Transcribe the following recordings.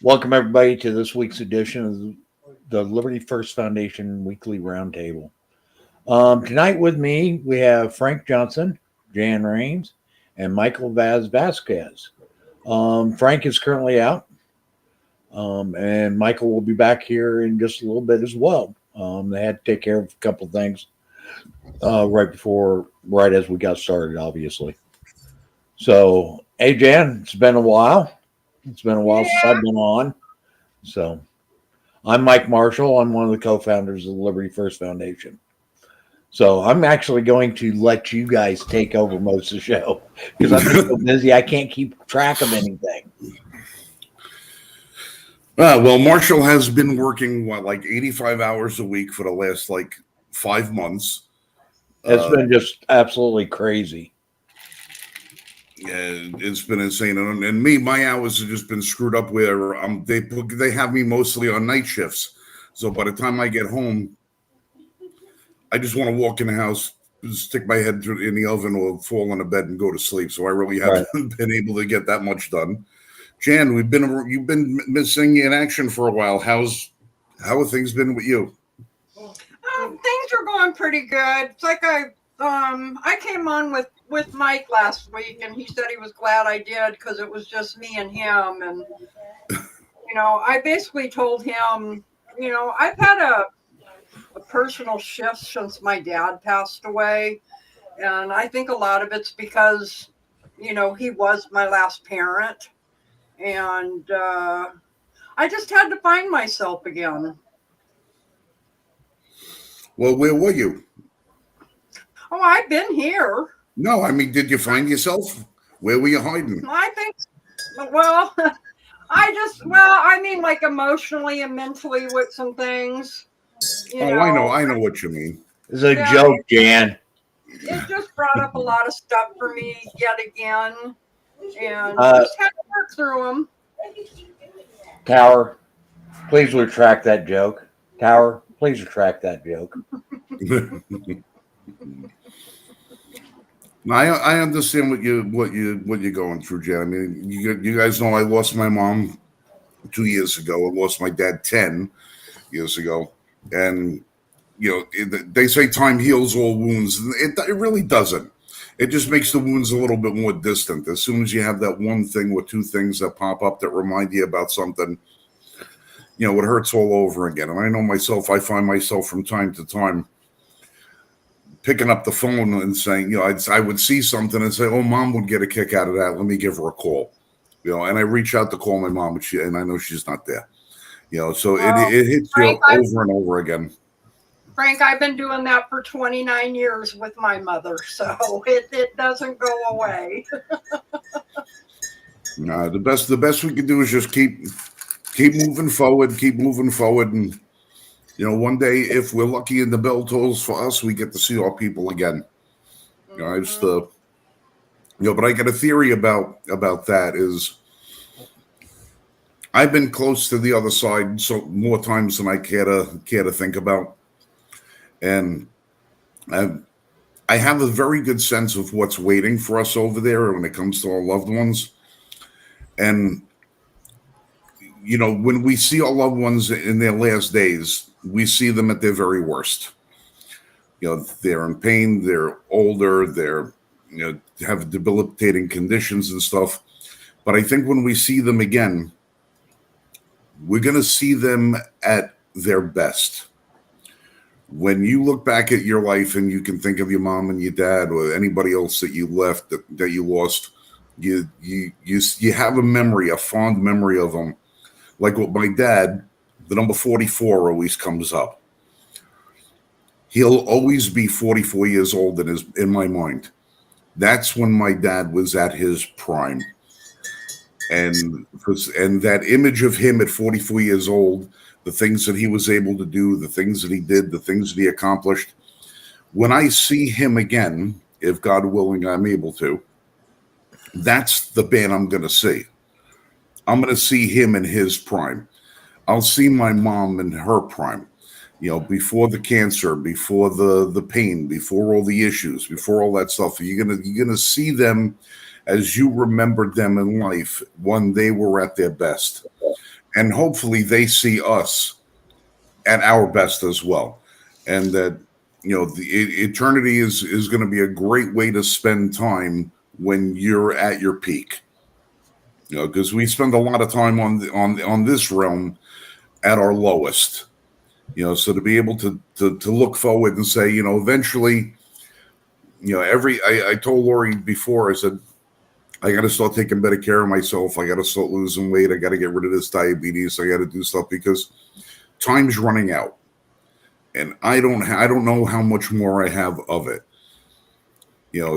Welcome, everybody, to this week's edition of the Liberty First Foundation Weekly Roundtable. Tonight with me, we have Frank Johnson, Jan Raines, and Michael Vaz Vasquez. Frank is currently out, and Michael will be back here in just a little bit as well. They had to take care of a couple of things right as we got started, obviously. So, hey, Jan, it's been a while. It's been a while since I've been on. So, I'm Mike Marshall. I'm one of the co-founders of the Liberty First Foundation. So I'm actually going to let you guys take over most of the show because I'm so busy I can't keep track of anything. Well, Marshall has been working, 85 hours a week for the last, 5 months. It's been just absolutely crazy. Yeah, it's been insane. And me, my hours have just been screwed up where they have me mostly on night shifts. So by the time I get home, I just want to walk in the house, stick my head in the oven or fall on the bed and go to sleep. So I really haven't been able to get that much done. Jan, you've been missing in action for a while. How have things been with you? Things are going pretty good. It's like I came on with Mike last week, and he said he was glad I did because it was just me and him. And I basically told him, I've had a personal shift since my dad passed away, and I think a lot of it's because he was my last parent, and I just had to find myself again. Well, where were you? Oh, I've been here. No, I mean, did you find yourself? Where were you hiding? I think, well, I mean, like emotionally and mentally with some things. I know what you mean. It's a joke, Jan. It just brought up a lot of stuff for me yet again, and just had to work through them. Tower, please retract that joke. Tower, please retract that joke. I understand what you're going through, Jan. I mean, you guys know I lost my mom 2 years ago. I lost my dad 10 years ago, and they say time heals all wounds. It really doesn't. It just makes the wounds a little bit more distant. As soon as you have that one thing or two things that pop up that remind you about something, it hurts all over again. And I know myself. I find myself from time to time picking up the phone and saying, I would see something and say, "Oh, Mom would get a kick out of that. Let me give her a call." And I reach out to call my mom, and I know she's not there. So it hits Frank, you over and over again. Frank, I've been doing that for 29 years with my mother, so it doesn't go away. Nah, the best we can do is just keep moving forward, and one day, if we're lucky and the bell tolls for us, we get to see our people again. But I got a theory about that is I've been close to the other side so more times than I care to think about. And I have a very good sense of what's waiting for us over there when it comes to our loved ones. And when we see our loved ones in their last days, we see them at their very worst. They're in pain, they're older, they're have debilitating conditions and stuff. But I think when we see them again, we're going to see them at their best. When you look back at your life and you can think of your mom and your dad or anybody else that you left, that you lost, you have a fond memory of them. Like with my dad, the number 44 always comes up. He'll always be 44 years old in my mind. That's when my dad was at his prime. And that image of him at 44 years old, the things that he was able to do, the things that he did, the things that he accomplished. When I see him again, if God willing, I'm able to, that's the man I'm going to see. I'm going to see him in his prime. I'll see my mom in her prime, before the cancer, before the pain, before all the issues, before all that stuff. You're gonna see them as you remembered them in life when they were at their best. and hopefully they see us at our best as well, and that the eternity is going to be a great way to spend time when you're at your peak. Because we spend a lot of time on this realm at our lowest. So to be able to look forward and say, eventually, I told Lori before, I said, I got to start taking better care of myself. I got to start losing weight. I got to get rid of this diabetes. I got to do stuff because time's running out, and I don't know how much more I have of it.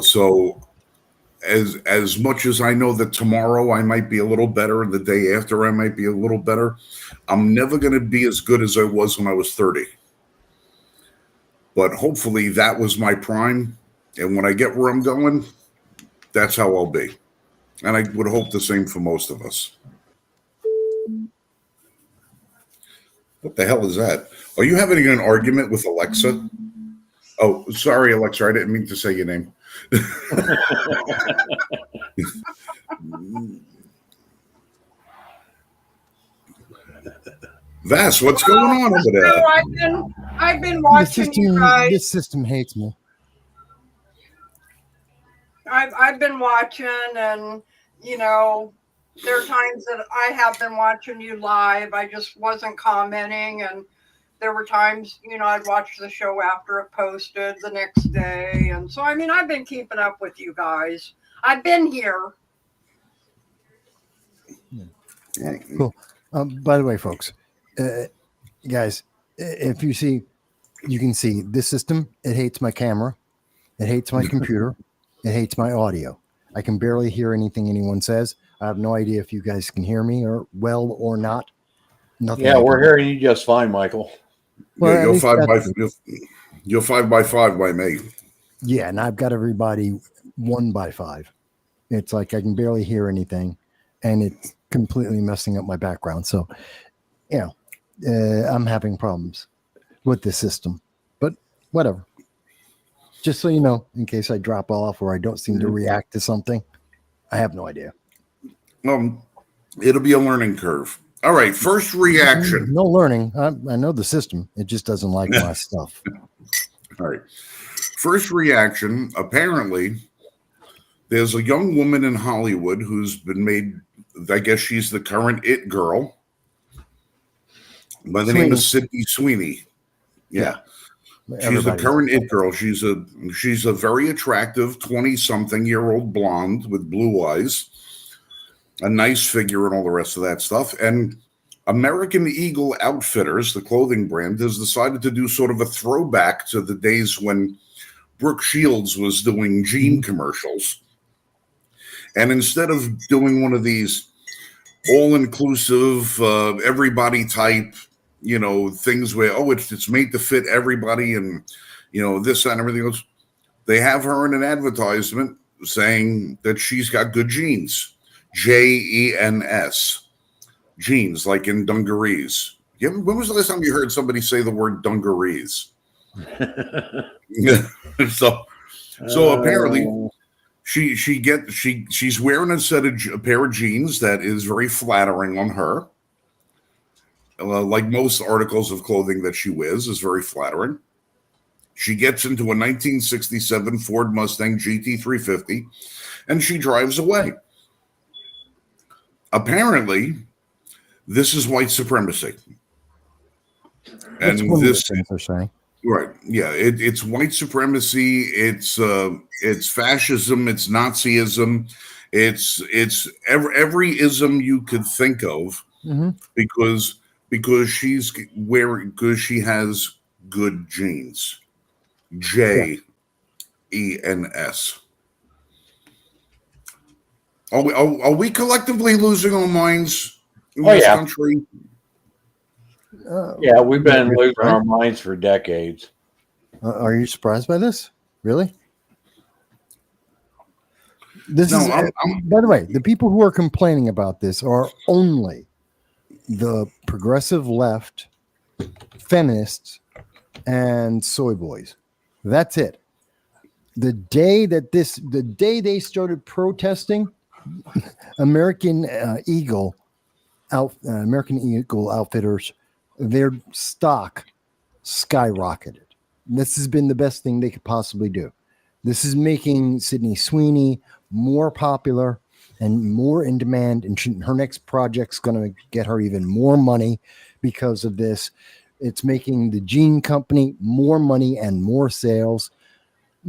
So as much as I know that tomorrow I might be a little better, and the day after I might be a little better, I'm never going to be as good as I was when I was 30. But hopefully that was my prime, and when I get where I'm going, that's how I'll be. And I would hope the same for most of us. What the hell is that? Are you having an argument with Alexa? Oh, sorry, Alexa. I didn't mean to say your name. Vass, what's going on over there? So I've been watching you guys. This system hates me. I've been watching, and there are times that I have been watching you live. I just wasn't commenting, and there were times I'd watch the show after it posted the next day, and so I've been keeping up with you guys. I've been here. Yeah. Cool. By the way, folks, guys, if you see, you can see this system. It hates my camera. It hates my computer. It hates my audio. I can barely hear anything anyone says. I have no idea if you guys can hear me or not. Nothing. Yeah, we're hearing you just fine, Michael. Well, you're 5x5 by me. Yeah, and I've got everybody 1x5. It's like I can barely hear anything, and it's completely messing up my background. So, I'm having problems with the system, but whatever. Just so you know, in case I drop off or I don't seem to react to something, I have no idea. It'll be a learning curve. All right, first reaction. No learning. I know the system. It just doesn't like my stuff. All right. First reaction. Apparently, there's a young woman in Hollywood who's been made, I guess she's the current it girl, by the name of Sydney Sweeney. Yeah. She's the current it girl. She's a very attractive 20-something-year-old blonde with blue eyes, a nice figure, and all the rest of that stuff. And American Eagle Outfitters, the clothing brand, has decided to do sort of a throwback to the days when Brooke Shields was doing jean commercials. And instead of doing one of these all-inclusive, everybody type, things where, it's made to fit everybody and, this and everything else, they have her in an advertisement saying that she's got good jeans. Jeans. Jeans, like in dungarees. When was the last time you heard somebody say the word dungarees? So apparently she's wearing a pair of jeans that is very flattering on her. Like most articles of clothing that she wears is very flattering. She gets into a 1967 Ford Mustang GT350 and she drives away. Apparently, this is white supremacy. And this, right? Yeah, it's white supremacy. It's fascism. It's Nazism. It's every ism you could think of, because she has good genes. Jeans. Are we collectively losing our minds in this country? Yeah, we've been losing our minds for decades. Are you surprised by this? Really? By the way, the people who are complaining about this are only the progressive left, feminists, and soy boys. That's it. The day they started protesting, American Eagle American Eagle Outfitters, their stock skyrocketed. This has been the best thing they could possibly do. This is making Sydney Sweeney more popular and more in demand, and her next project's going to get her even more money because of this. It's making the Jean Company more money and more sales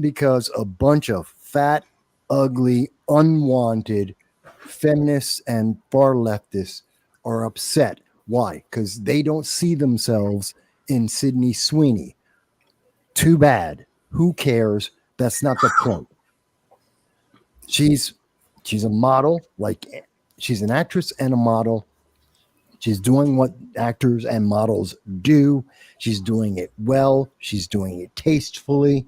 because a bunch of fat, ugly, unwanted feminists and far leftists are upset. Why? Because they don't see themselves in Sydney Sweeney. Too bad. Who cares? That's not the point. She's a model, like she's an actress and a model. She's doing what actors and models do. She's doing it well. She's doing it tastefully.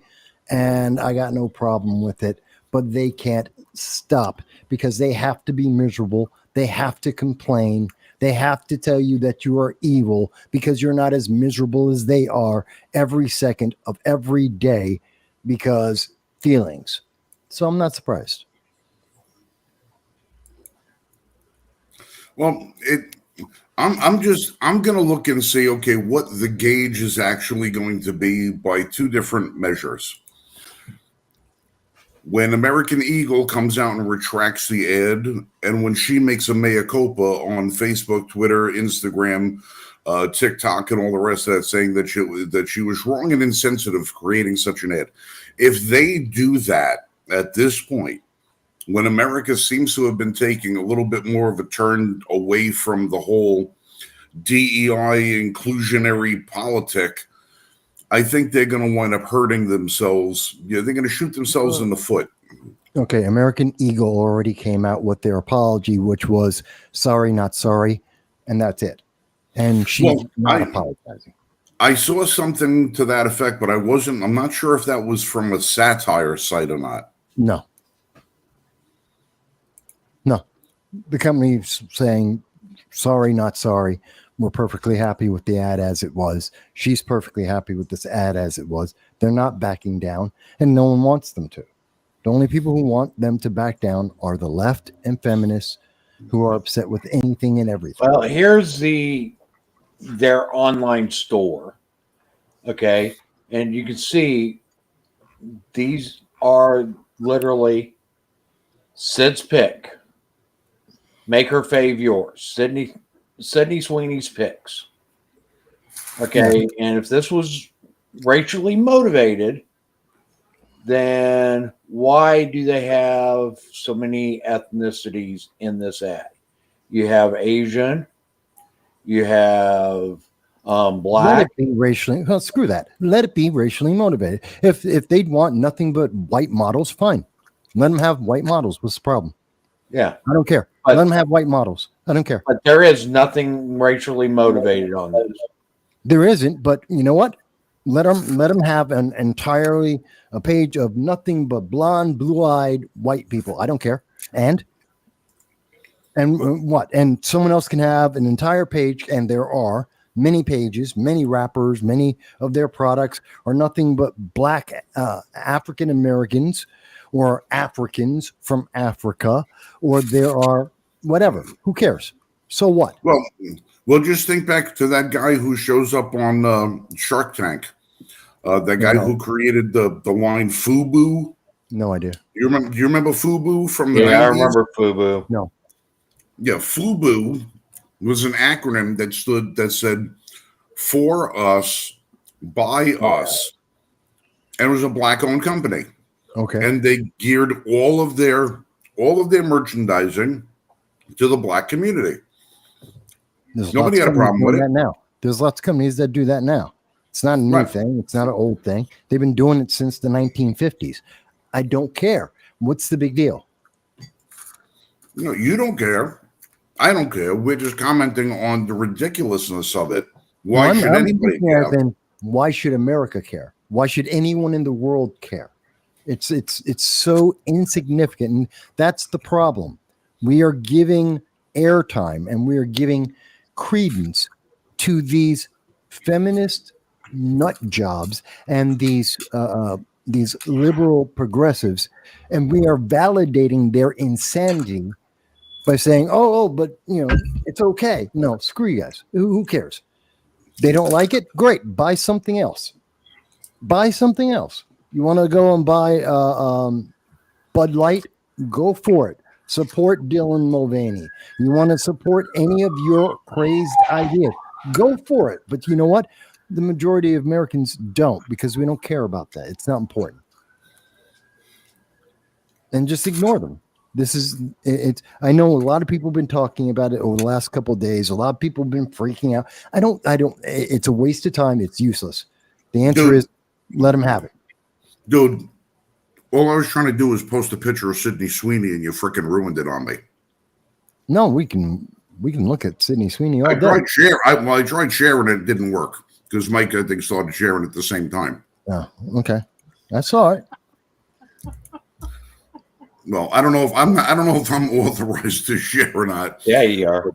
And I got no problem with it. But they can't stop because they have to be miserable. They have to complain. They have to tell you that you are evil because you're not as miserable as they are every second of every day because feelings. So I'm not surprised. Well, I'm going to look and see, okay, what the gauge is actually going to be by two different measures. When American Eagle comes out and retracts the ad, and when she makes a mea culpa on Facebook, Twitter, Instagram, TikTok, and all the rest of that, saying that she was wrong and insensitive for creating such an ad. If they do that at this point, when America seems to have been taking a little bit more of a turn away from the whole DEI inclusionary politic, I think they're going to wind up hurting themselves. They're going to shoot themselves in the foot. Okay, American Eagle already came out with their apology, which was sorry, not sorry, and that's it. And she's not apologizing. I saw something to that effect, but I'm not sure if that was from a satire site or not. No. The company's saying sorry, not sorry. We're perfectly happy with the ad as it was. She's perfectly happy with this ad as it was. They're not backing down, and no one wants them to. The only people who want them to back down are the left and feminists who are upset with anything and everything. Well, here's their online store. Okay. And you can see these are literally Sid's pick. Make her fave yours. Sydney Sweeney's picks. Okay. And if this was racially motivated, then why do they have so many ethnicities in this ad? You have Asian, you have black. Let it be racially. Well, screw that. Let it be racially motivated. If they'd want nothing but white models, fine. Let them have white models. What's the problem? Yeah, I don't care. Let them have white models. I don't care. But there is nothing racially motivated on this. There isn't. But you know what? Let them have an entirely a page of nothing but blonde, blue-eyed white people. I don't care. And what? And someone else can have an entire page, and there are many pages, many rappers, many of their products are nothing but black African Americans or Africans from Africa, or there are whatever. Who cares? So what? Well, just think back to that guy who shows up on Shark Tank. That guy who created the line FUBU. No idea. Do you remember FUBU from the 90s? I remember FUBU. No. Yeah, FUBU was an acronym that said for us, by us. And it was a black-owned company. Okay. And they geared all of their merchandising to the black community. Nobody had a problem with it. Now. There's lots of companies that do that now. It's not a new thing. It's not an old thing. They've been doing it since the 1950s. I don't care. What's the big deal? No, you don't care. I don't care. We're just commenting on the ridiculousness of it. Why should anybody care? Then why should America care? Why should anyone in the world care? It's so insignificant, and that's the problem. We are giving airtime and we are giving credence to these feminist nut jobs and these liberal progressives, and we are validating their insanity by saying, but it's okay. No, screw you guys. Who cares? They don't like it. Great. Buy something else. Buy something else. You want to go and buy Bud Light? Go for it. Support Dylan Mulvaney. You want to support any of your crazed ideas? Go for it. But you know what? The majority of Americans don't, because we don't care about that. It's not important. And just ignore them. This is it. I know a lot of people have been talking about it over the last couple of days. A lot of people have been freaking out. I don't. It's a waste of time. It's useless. The answer is let them have it. Dude, all I was trying to do was post a picture of Sydney Sweeney, and you freaking ruined it on me. No, we can look at Sydney Sweeney all I day. tried sharing it. It didn't work because Mike, I think, started sharing at the same time. Oh, okay. I saw it. Well, I don't know if I'm authorized to share or not. Yeah, you are.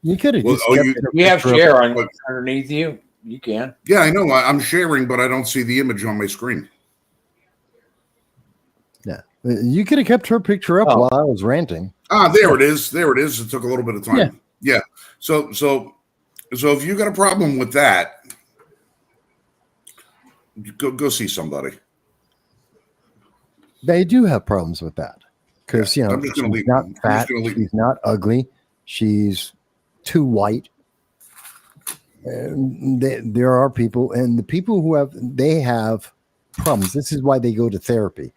You could have. You have share on underneath you. You can. Yeah, I know. I'm sharing, but I don't see the image on my screen. Yeah, you could have kept her picture up while I was ranting. There it is. There it is. It took a little bit of time. Yeah. So if you got a problem with that, go see somebody. They do have problems with that because she's not fat, she's not ugly, she's too white. There are people, and the people who have problems. This is why they go to therapy,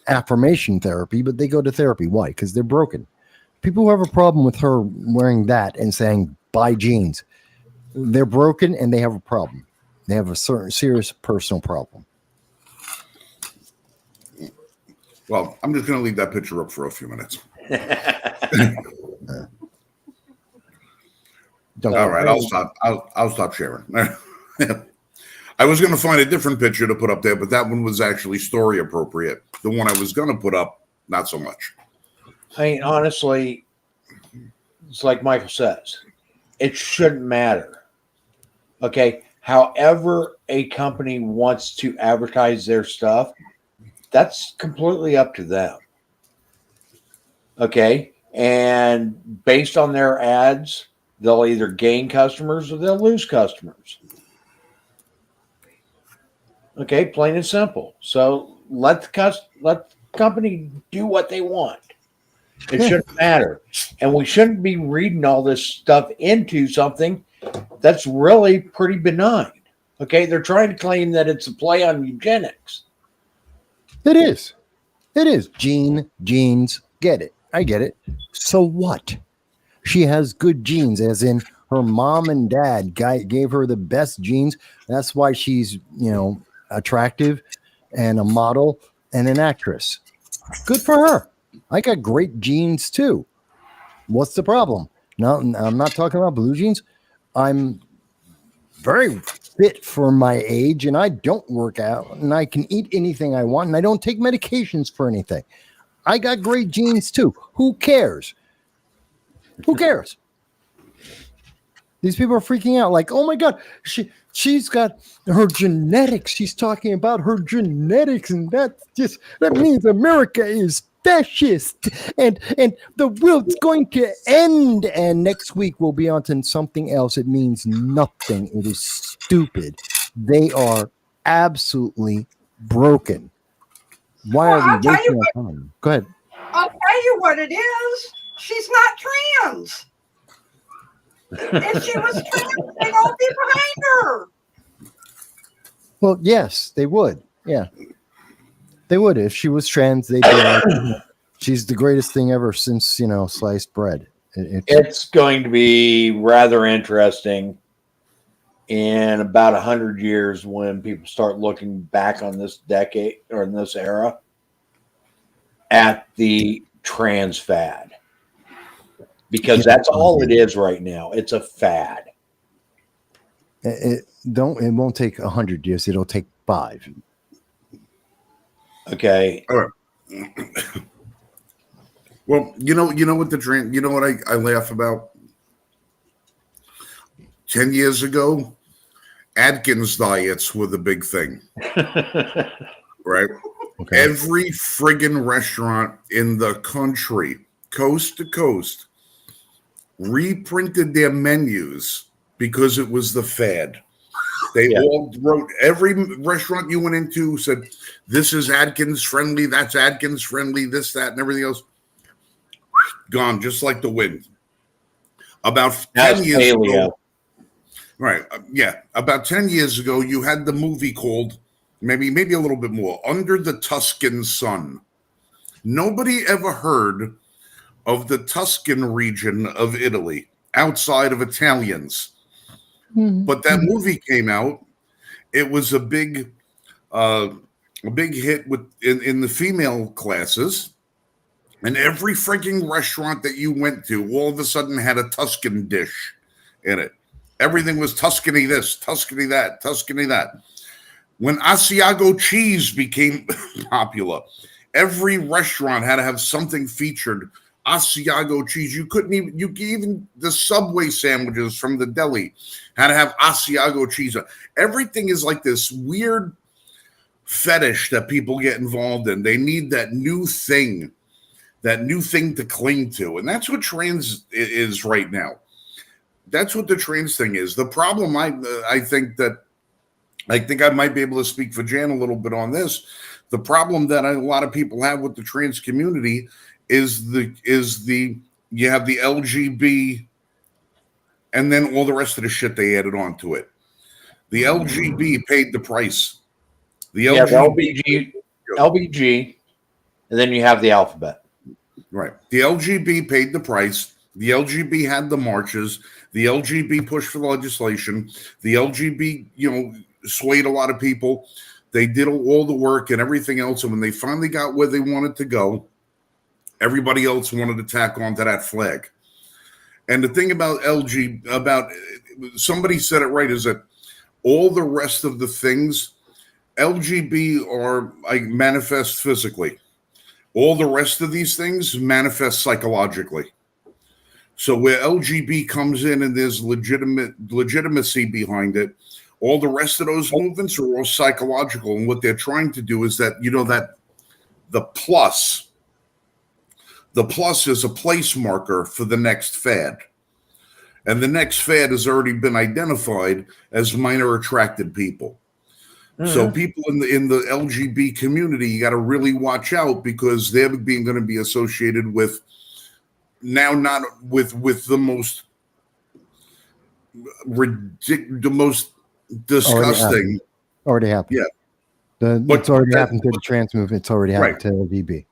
affirmation therapy. But they go to therapy. Why? Because they're broken. People who have a problem with her wearing that and saying buy jeans, they're broken and they have a problem. They have a certain serious personal problem. Well, I'm just going to leave that picture up for a few minutes. All right, I'll stop. I'll stop sharing. I was going to find a different picture to put up there, but that one was actually story appropriate. The one I was going to put up, not so much. I mean, honestly, it's like Michael says, it shouldn't matter. Okay. However, a company wants to advertise their stuff, that's completely up to them. Okay. And based on their ads, they'll either gain customers or they'll lose customers. Okay. Plain and simple. So let the company do what they want. It shouldn't matter. And we shouldn't be reading all this stuff into something that's really pretty benign. Okay. They're trying to claim that it's a play on eugenics. It is. It is. Genes. Get it. I get it. So what? She has good genes, as in her mom and dad gave her the best genes. That's why she's, attractive and a model and an actress. Good for her. I got great genes too. What's the problem? No, I'm not talking about blue jeans. I'm very fit for my age, and I don't work out, and I can eat anything I want, and I don't take medications for anything. I got great genes too. Who cares? Who cares? These people are freaking out like, oh my God, she's got her genetics. She's talking about her genetics, and that means America is fascist and the world's going to end. And next week we'll be on to something else. It means nothing. It is stupid. They are absolutely broken. Why are we wasting our time? Go ahead. I'll tell you what it is. She's not trans. If she was trans, they'd all be behind her. Well, yes, they would. Yeah. They would. If she was trans, they'd be like, she's the greatest thing ever since, sliced bread. It's going to be rather interesting in about 100 years when people start looking back on this decade or in this era at the trans fad. Because that's all it is right now. It's a fad. It won't take 100 years. It'll take 5. Okay. All right. Well, you know what I laugh about? 10 years ago, Atkins diets were the big thing. Right? Okay. Every friggin' restaurant in the country coast to coast reprinted their menus because it was the fad. They all wrote, every restaurant you went into said, this is Adkins friendly, that's Adkins friendly, this, that, and everything else. Gone just like the wind. About 10 years ago. Right. Yeah. About 10 years ago, you had the movie called, maybe a little bit more, Under the Tuscan Sun. Nobody ever heard of the Tuscan region of Italy outside of Italians. But that movie came out. It was a big hit in the female classes, and every freaking restaurant that you went to all of a sudden had a Tuscan dish in it. Everything was Tuscany this, Tuscany that, Tuscany that. When Asiago cheese became popular, every restaurant had to have something featured Asiago cheese. You couldn't even the Subway sandwiches from the deli had to have Asiago cheese. Everything is like this weird fetish that people get involved in. They need that new thing to cling to. And that's what trans is right now. That's what the trans thing is. The problem, I think I might be able to speak for Jan a little bit on this. The problem that a lot of people have with the trans community is you have the LGB and then all the rest of the shit they added on to it. The LGB paid the price. The LBG, and then you have the alphabet. Right. The LGB paid the price. The LGB had the marches. The LGB pushed for the legislation. The LGB, swayed a lot of people. They did all the work and everything else. And when they finally got where they wanted to go, everybody else wanted to tack onto that flag. And the thing about somebody said it right, is that all the rest of the things, LGB are manifest physically. All the rest of these things manifest psychologically. So where LGB comes in and there's legitimacy behind it, all the rest of those movements are all psychological. And what they're trying to do is that, that the plus is a place marker for the next fad. And the next fad has already been identified as minor attracted people. Mm-hmm. So people in the LGB community, you got to really watch out, because they're going to be associated with now not with the most disgusting. Already happened. Yeah. It's already happened to the trans movement. It's already happened to LGB.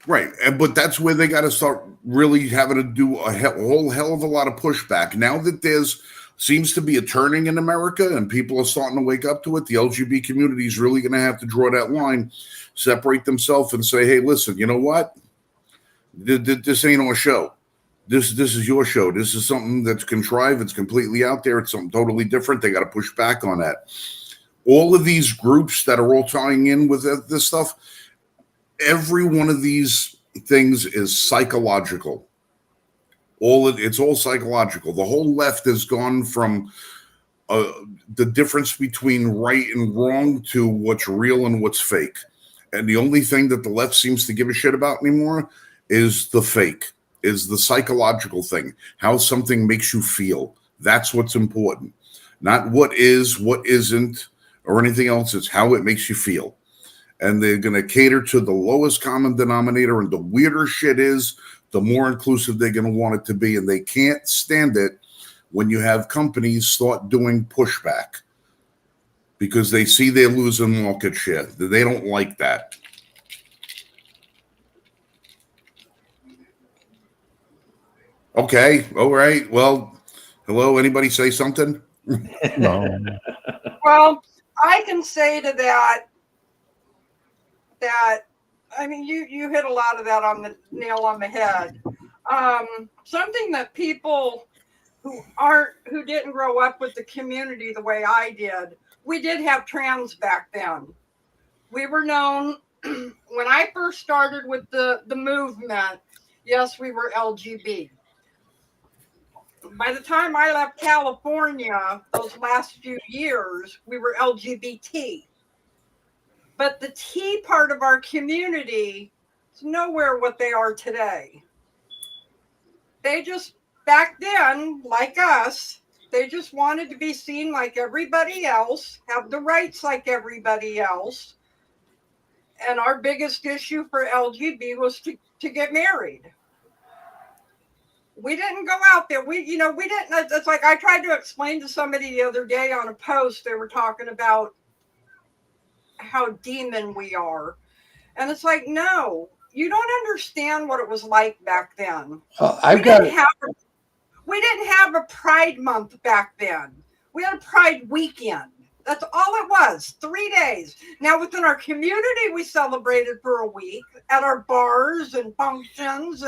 Right. But that's where they got to start really having to do a whole hell of a lot of pushback. Now that seems to be a turning in America and people are starting to wake up to it, the LGBT community is really going to have to draw that line, separate themselves and say, hey, listen, you know what? This ain't our show. This is your show. This is something that's contrived. It's completely out there. It's something totally different. They got to push back on that. All of these groups that are all tying in with this stuff, every one of these things is psychological. It's all psychological. The whole left has gone from the difference between right and wrong to what's real and what's fake. And the only thing that the left seems to give a shit about anymore is the fake, is the psychological thing, how something makes you feel. That's what's important. Not what is, what isn't, or anything else. It's how it makes you feel. And they're going to cater to the lowest common denominator. And the weirder shit is, the more inclusive they're going to want it to be. And they can't stand it when you have companies start doing pushback, because they see they're losing market share. They don't like that. Okay. All right. Well, hello. Anybody say something? No. Well, I can say to that I mean, you hit a lot of that on the nail on the head. Something that people who didn't grow up with the community the way I did, we did have trans back then. We were known when I first started with the movement. Yes, we were LGB. By the time I left California, those last few years, we were LGBT. But the T part of our community is nowhere what they are today. they just, back then, like us, they just wanted to be seen like everybody else, have the rights like everybody else. And our biggest issue for LGB was to get married. We didn't go out there. We didn't. It's like I tried to explain to somebody the other day on a post. They were talking about how demon we are. And it's like, no, you don't understand what it was like back then. I've got We didn't have a Pride Month back then. We had a Pride weekend. That's all it was, 3 days. Now, within our community, we celebrated for a week at our bars and functions,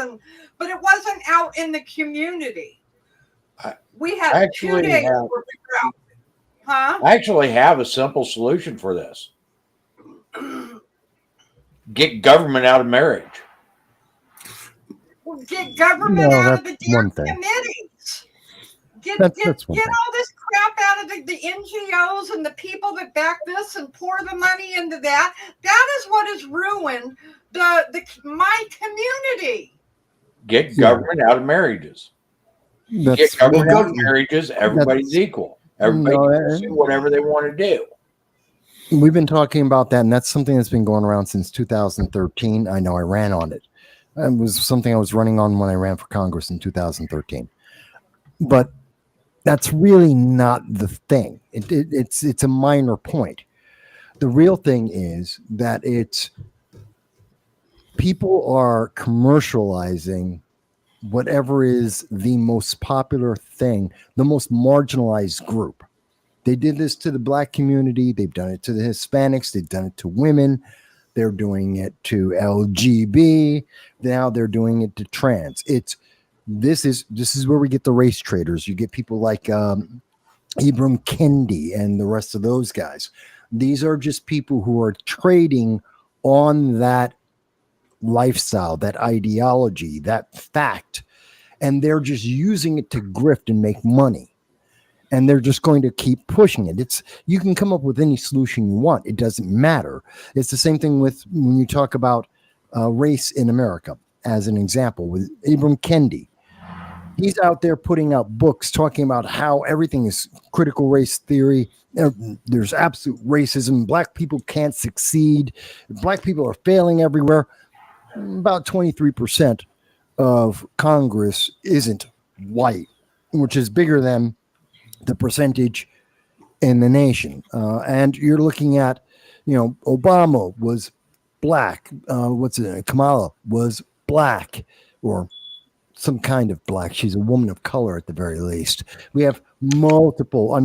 but it wasn't out in the community. We had 2 days where we were out. Huh? I actually have a simple solution for this. Get government out of marriage. Well, get government out of the damn one thing. committees. Get That's all one thing. this crap out of the NGOs and the people that back this and pour the money into that. That is what has ruined my community. Get government out of marriages. Get government out of marriages. Everybody's equal. Everybody can do whatever they want to do. We've been talking about that, and that's something that's been going around since 2013. I know I ran on it. It was something I was running on when I ran for Congress in 2013. But that's really not the thing. It's a minor point. The real thing is that it's people are commercializing whatever is the most popular thing, the most marginalized group. They did this to the Black community. They've done it to the Hispanics. They've done it to women. They're doing it to LGB. Now they're doing it to trans. This is where we get the race traders. You get people like Ibram Kendi and the rest of those guys. These are just people who are trading on that lifestyle, that ideology, that fact, and they're just using it to grift and make money. And they're just going to keep pushing it. You can come up with any solution you want. It doesn't matter. It's the same thing with when you talk about race in America, as an example, with Ibram Kendi. He's out there putting out books talking about how everything is critical race theory. There's absolute racism. Black people can't succeed. Black people are failing everywhere. About 23% of Congress isn't white, which is bigger than the percentage in the nation. And you're looking at, Obama was black. Kamala was black, or some kind of black. She's a woman of color at the very least. We have multiple.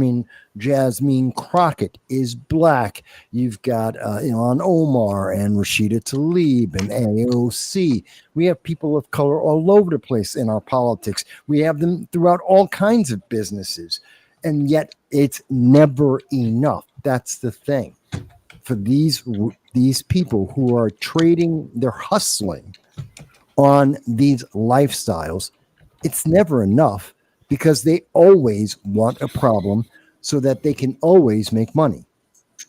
Jasmine Crockett is black. You've got Ilhan Omar and Rashida Tlaib and AOC. We have people of color all over the place in our politics. We have them throughout all kinds of businesses. And yet it's never enough. That's the thing. For these people who are trading, they're hustling on these lifestyles, it's never enough because they always want a problem so that they can always make money.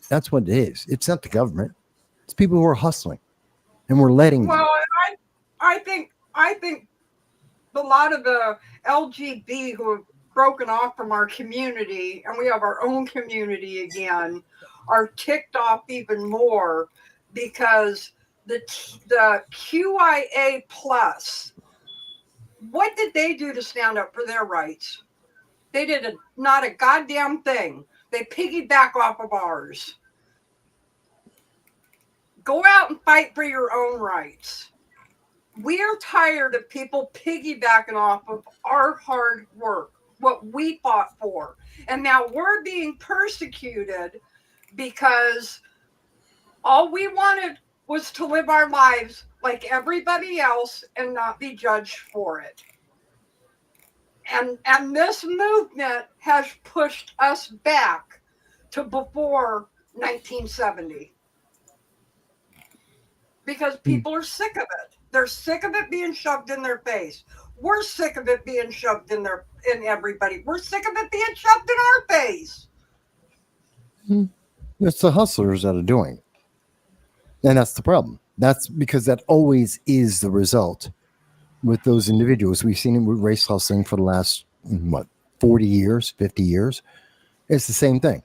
That's what it is. It's not the government. It's people who are hustling, and we're letting them. Well, I think a lot of the LGB who have broken off from our community, and we have our own community again, are ticked off even more because the QIA plus, what did they do to stand up for their rights? They did not a goddamn thing. They piggyback off of ours. Go out and fight for your own rights. We are tired of people piggybacking off of our hard work, what we fought for. And now we're being persecuted because all we wanted was to live our lives like everybody else and not be judged for it. And this movement has pushed us back to before 1970. Because people are sick of it. They're sick of it being shoved in their face. We're sick of it being shoved in everybody. We're sick of it being shoved in our face. It's the hustlers that are doing it. And that's the problem. That's because that always is the result with those individuals. We've seen it with race hustling for the last, 40 years, 50 years. It's the same thing.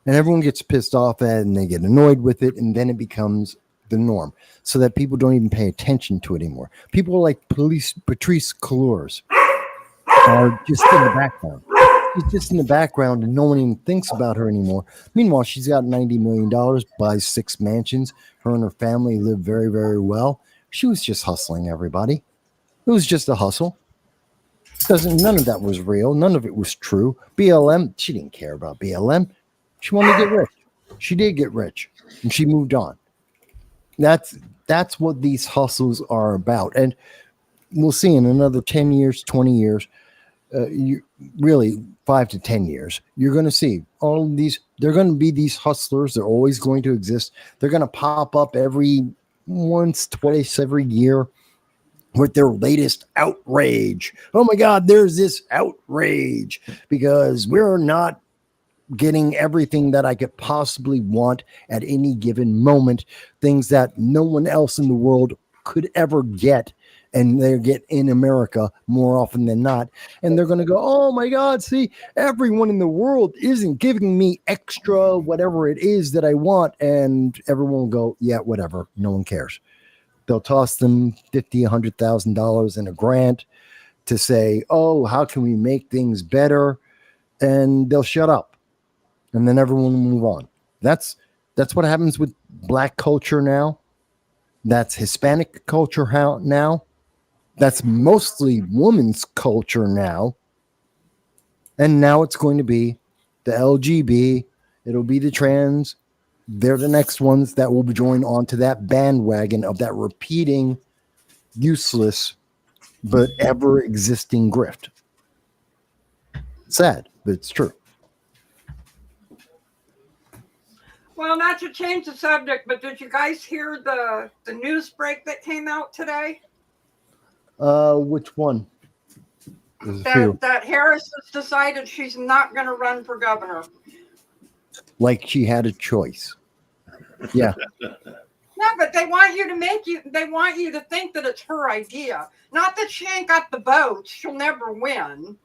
And everyone gets pissed off at it and they get annoyed with it. And then it becomes the norm so that people don't even pay attention to it anymore. People like Patrice Cullors are just in the background. She's just in the background and no one even thinks about her anymore. Meanwhile, she's got $90 million, buys 6 mansions. Her and her family live very, very well. She was just hustling everybody. It was just a hustle. None of that was real. None of it was true. BLM, she didn't care about BLM. She wanted to get rich. She did get rich, and she moved on. That's what these hustles are about. And we'll see in another 10 years, 20 years, you really 5 to 10 years, you're going to see all of these. They're going to be these hustlers. They're always going to exist. They're going to pop up once, twice every year with their latest outrage. Oh my God, there's this outrage because we're not getting everything that I could possibly want at any given moment, things that no one else in the world could ever get. And they get in America more often than not. And they're going to go, oh my God, see, everyone in the world isn't giving me extra whatever it is that I want. And everyone will go, yeah, whatever. No one cares. They'll toss them $50,000, $100,000 in a grant to say, oh, how can we make things better? And they'll shut up. And then everyone will move on. That's what happens with Black culture now. That's Hispanic culture now. That's mostly women's culture now. And now it's going to be the LGB. It'll be the trans. They're the next ones that will join onto that bandwagon of that repeating, useless, but ever existing grift. Sad, but it's true. Well, not to change the subject, but did you guys hear the news break that came out today? Which one? That Harris has decided she's not going to run for governor. Like she had a choice. Yeah. No, but they want you to think that it's her idea. Not that she ain't got the votes. She'll never win.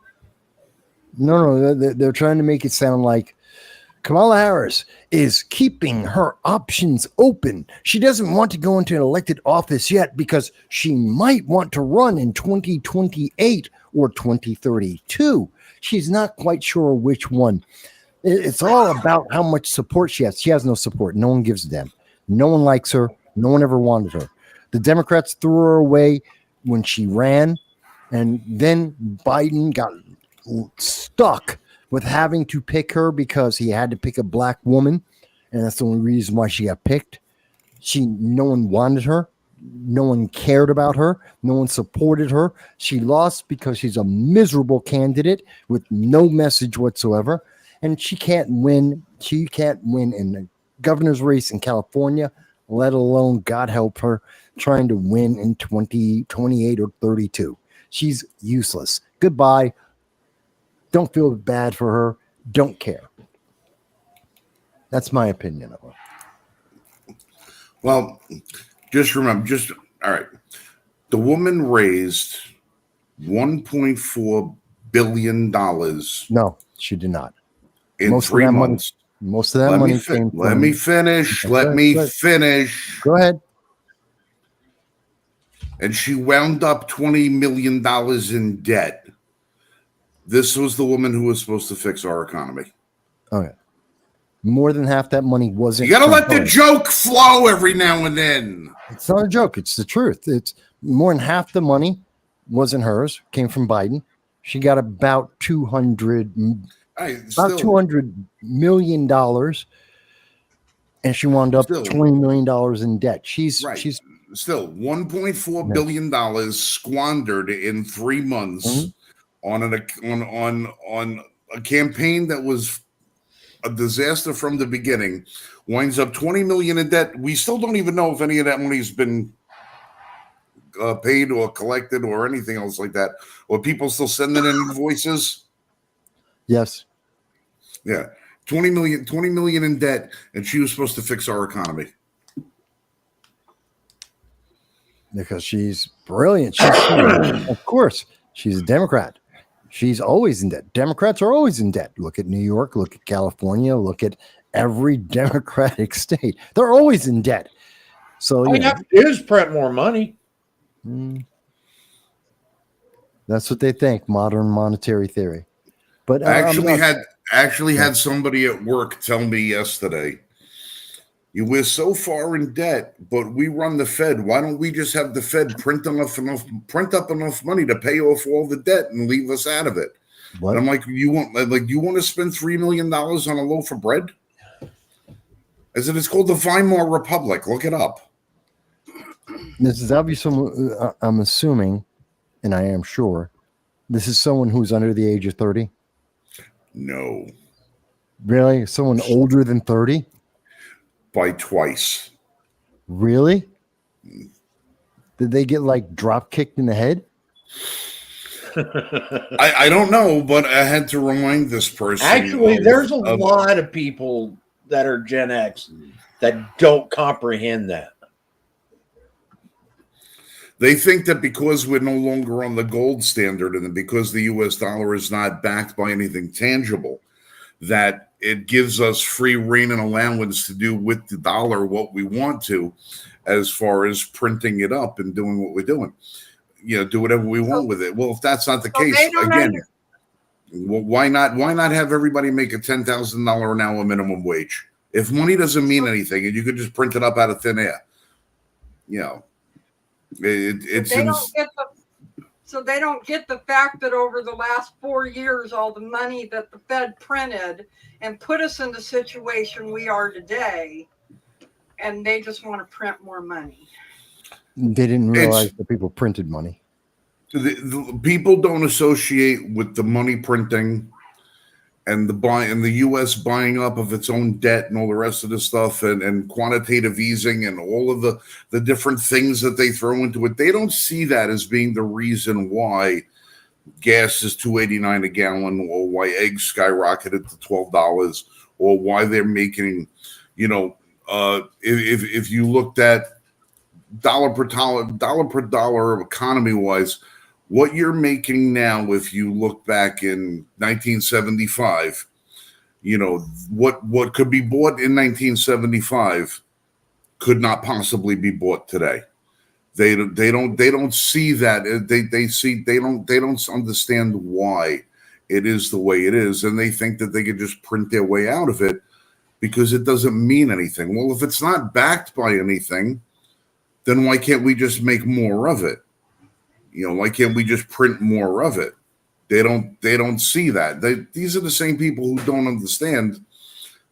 No, they're trying to make it sound like Kamala Harris is keeping her options open. She doesn't want to go into an elected office yet because she might want to run in 2028 or 2032. She's not quite sure which one. It's all about how much support she has. She has no support. No one gives a damn. No one likes her. No one ever wanted her. The Democrats threw her away when she ran, and then Biden got stuck with having to pick her because he had to pick a black woman, and that's the only reason why she got picked. No one wanted her. No one cared about her. No one supported her. She lost because she's a miserable candidate with no message whatsoever, and she can't win. She can't win in the governor's race in California, let alone, God help her, trying to win in 2028 or 32. She's useless. Goodbye. Don't feel bad for her. Don't care. That's my opinion of her. Well, just remember, all right. The woman raised $1.4 billion. No, she did not. In 3 months. Most of that money came from... Let me finish. Let me finish. Go ahead. And she wound up $20 million in debt. This was the woman who was supposed to fix our economy. Okay. More than half that money wasn't... You got to let the joke flow every now and then. It's not a joke. It's the truth. It's more than half the money wasn't hers. Came from Biden. She got about $200 million, and she wound up $20 million in debt. She's still $1.4 billion squandered in 3 months on a campaign that was a disaster from the beginning. Winds up $20 million in debt. We still don't even know if any of that money's been paid or collected or anything else like that. Or people still sending in invoices? Yes. Yeah. 20 million in debt, and she was supposed to fix our economy. because she's brilliant. She's smart. Of course, she's a Democrat. She's always in debt. Democrats are always in debt. Look at New York, look at California, look at every Democratic state. They're always in debt. So All you have to do is print more money. That's what they think, modern monetary theory. But I actually had somebody at work tell me yesterday, we're so far in debt, but we run the Fed. Why don't we just have the Fed print up enough money to pay off all the debt and leave us out of it? What? And I'm like, you want to spend $3 million on a loaf of bread? I said, it's called the Weimar Republic. Look it up. This is obviously, I'm assuming, and I am sure, this is someone who's under the age of 30. No. Really? Someone older than 30? By twice. Really? Did they get like drop kicked in the head? I don't know, but I had to remind this person. Actually, there's a lot of people that are Gen X that don't comprehend that. They think that because we're no longer on the gold standard and because the U.S. dollar is not backed by anything tangible, that it gives us free rein and allowance to do with the dollar what we want to, as far as printing it up and doing what we're doing. Do whatever we want with it. Well, if that's not the case, again, why not have everybody make a $10,000 an hour minimum wage? If money doesn't mean anything and you could just print it up out of thin air, So they don't get the fact that over the last 4 years, all the money that the Fed printed and put us in the situation we are today, and they just want to print more money. They didn't realize that people printed money. The people don't associate with the money printing and the U.S. buying up of its own debt and all the rest of the stuff and quantitative easing and all of the different things that they throw into it. They don't see that as being the reason why gas is $2.89 a gallon, or why eggs skyrocketed to $12, or why they're making, if you looked at dollar per dollar economy wise, what you're making now, if you look back in 1975, what could be bought in 1975 could not possibly be bought today. They don't see that. They don't understand why it is the way it is, and they think that they could just print their way out of it because it doesn't mean anything. Well, if it's not backed by anything, then why can't we just make more of it? Why can't we just print more of it? They don't see that. These are the same people who don't understand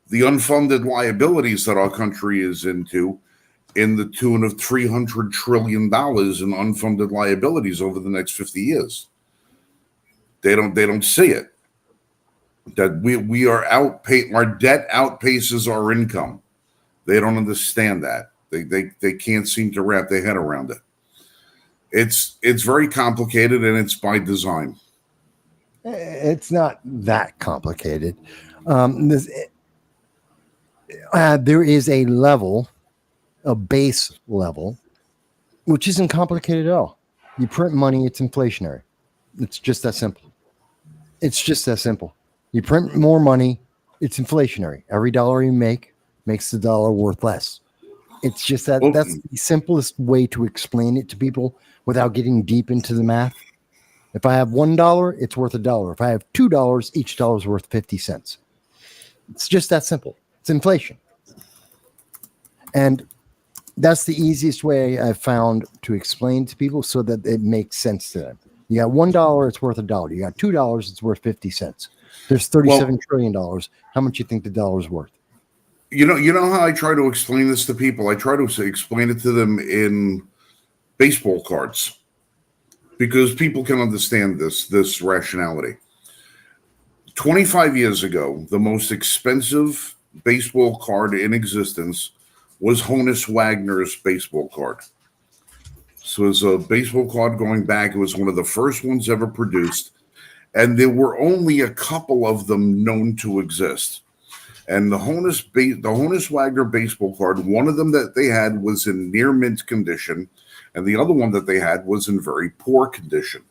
the unfunded liabilities that our country is into, in the tune of $300 trillion in unfunded liabilities over the next 50 years. They don't see it. That we are our debt outpaces our income. They don't understand that. They can't seem to wrap their head around it. It's very complicated, and it's by design. It's not that complicated. There is a level, a base level, which isn't complicated at all. You print money, it's inflationary. It's just that simple. You print more money, it's inflationary. Every dollar you make makes the dollar worth less. It's just that that's the simplest way to explain it to people without getting deep into the math. If I have $1, it's worth $1. If I have $2, each dollar is worth 50 cents. It's just that simple. It's inflation. And that's the easiest way I've found to explain to people so that it makes sense to them. You got $1, it's worth $1. You got $2, it's worth 50 cents. There's $37 trillion. How much you think the dollar is worth? You know how I try to explain this to people? I try to explain it to them in baseball cards, because people can understand this rationality. 25 years ago, the most expensive baseball card in existence was Honus Wagner's baseball card. So it was a baseball card going back. It was one of the first ones ever produced, and there were only a couple of them known to exist. And the Honus Wagner baseball card, one of them that they had was in near mint condition, and the other one that they had was in very poor condition.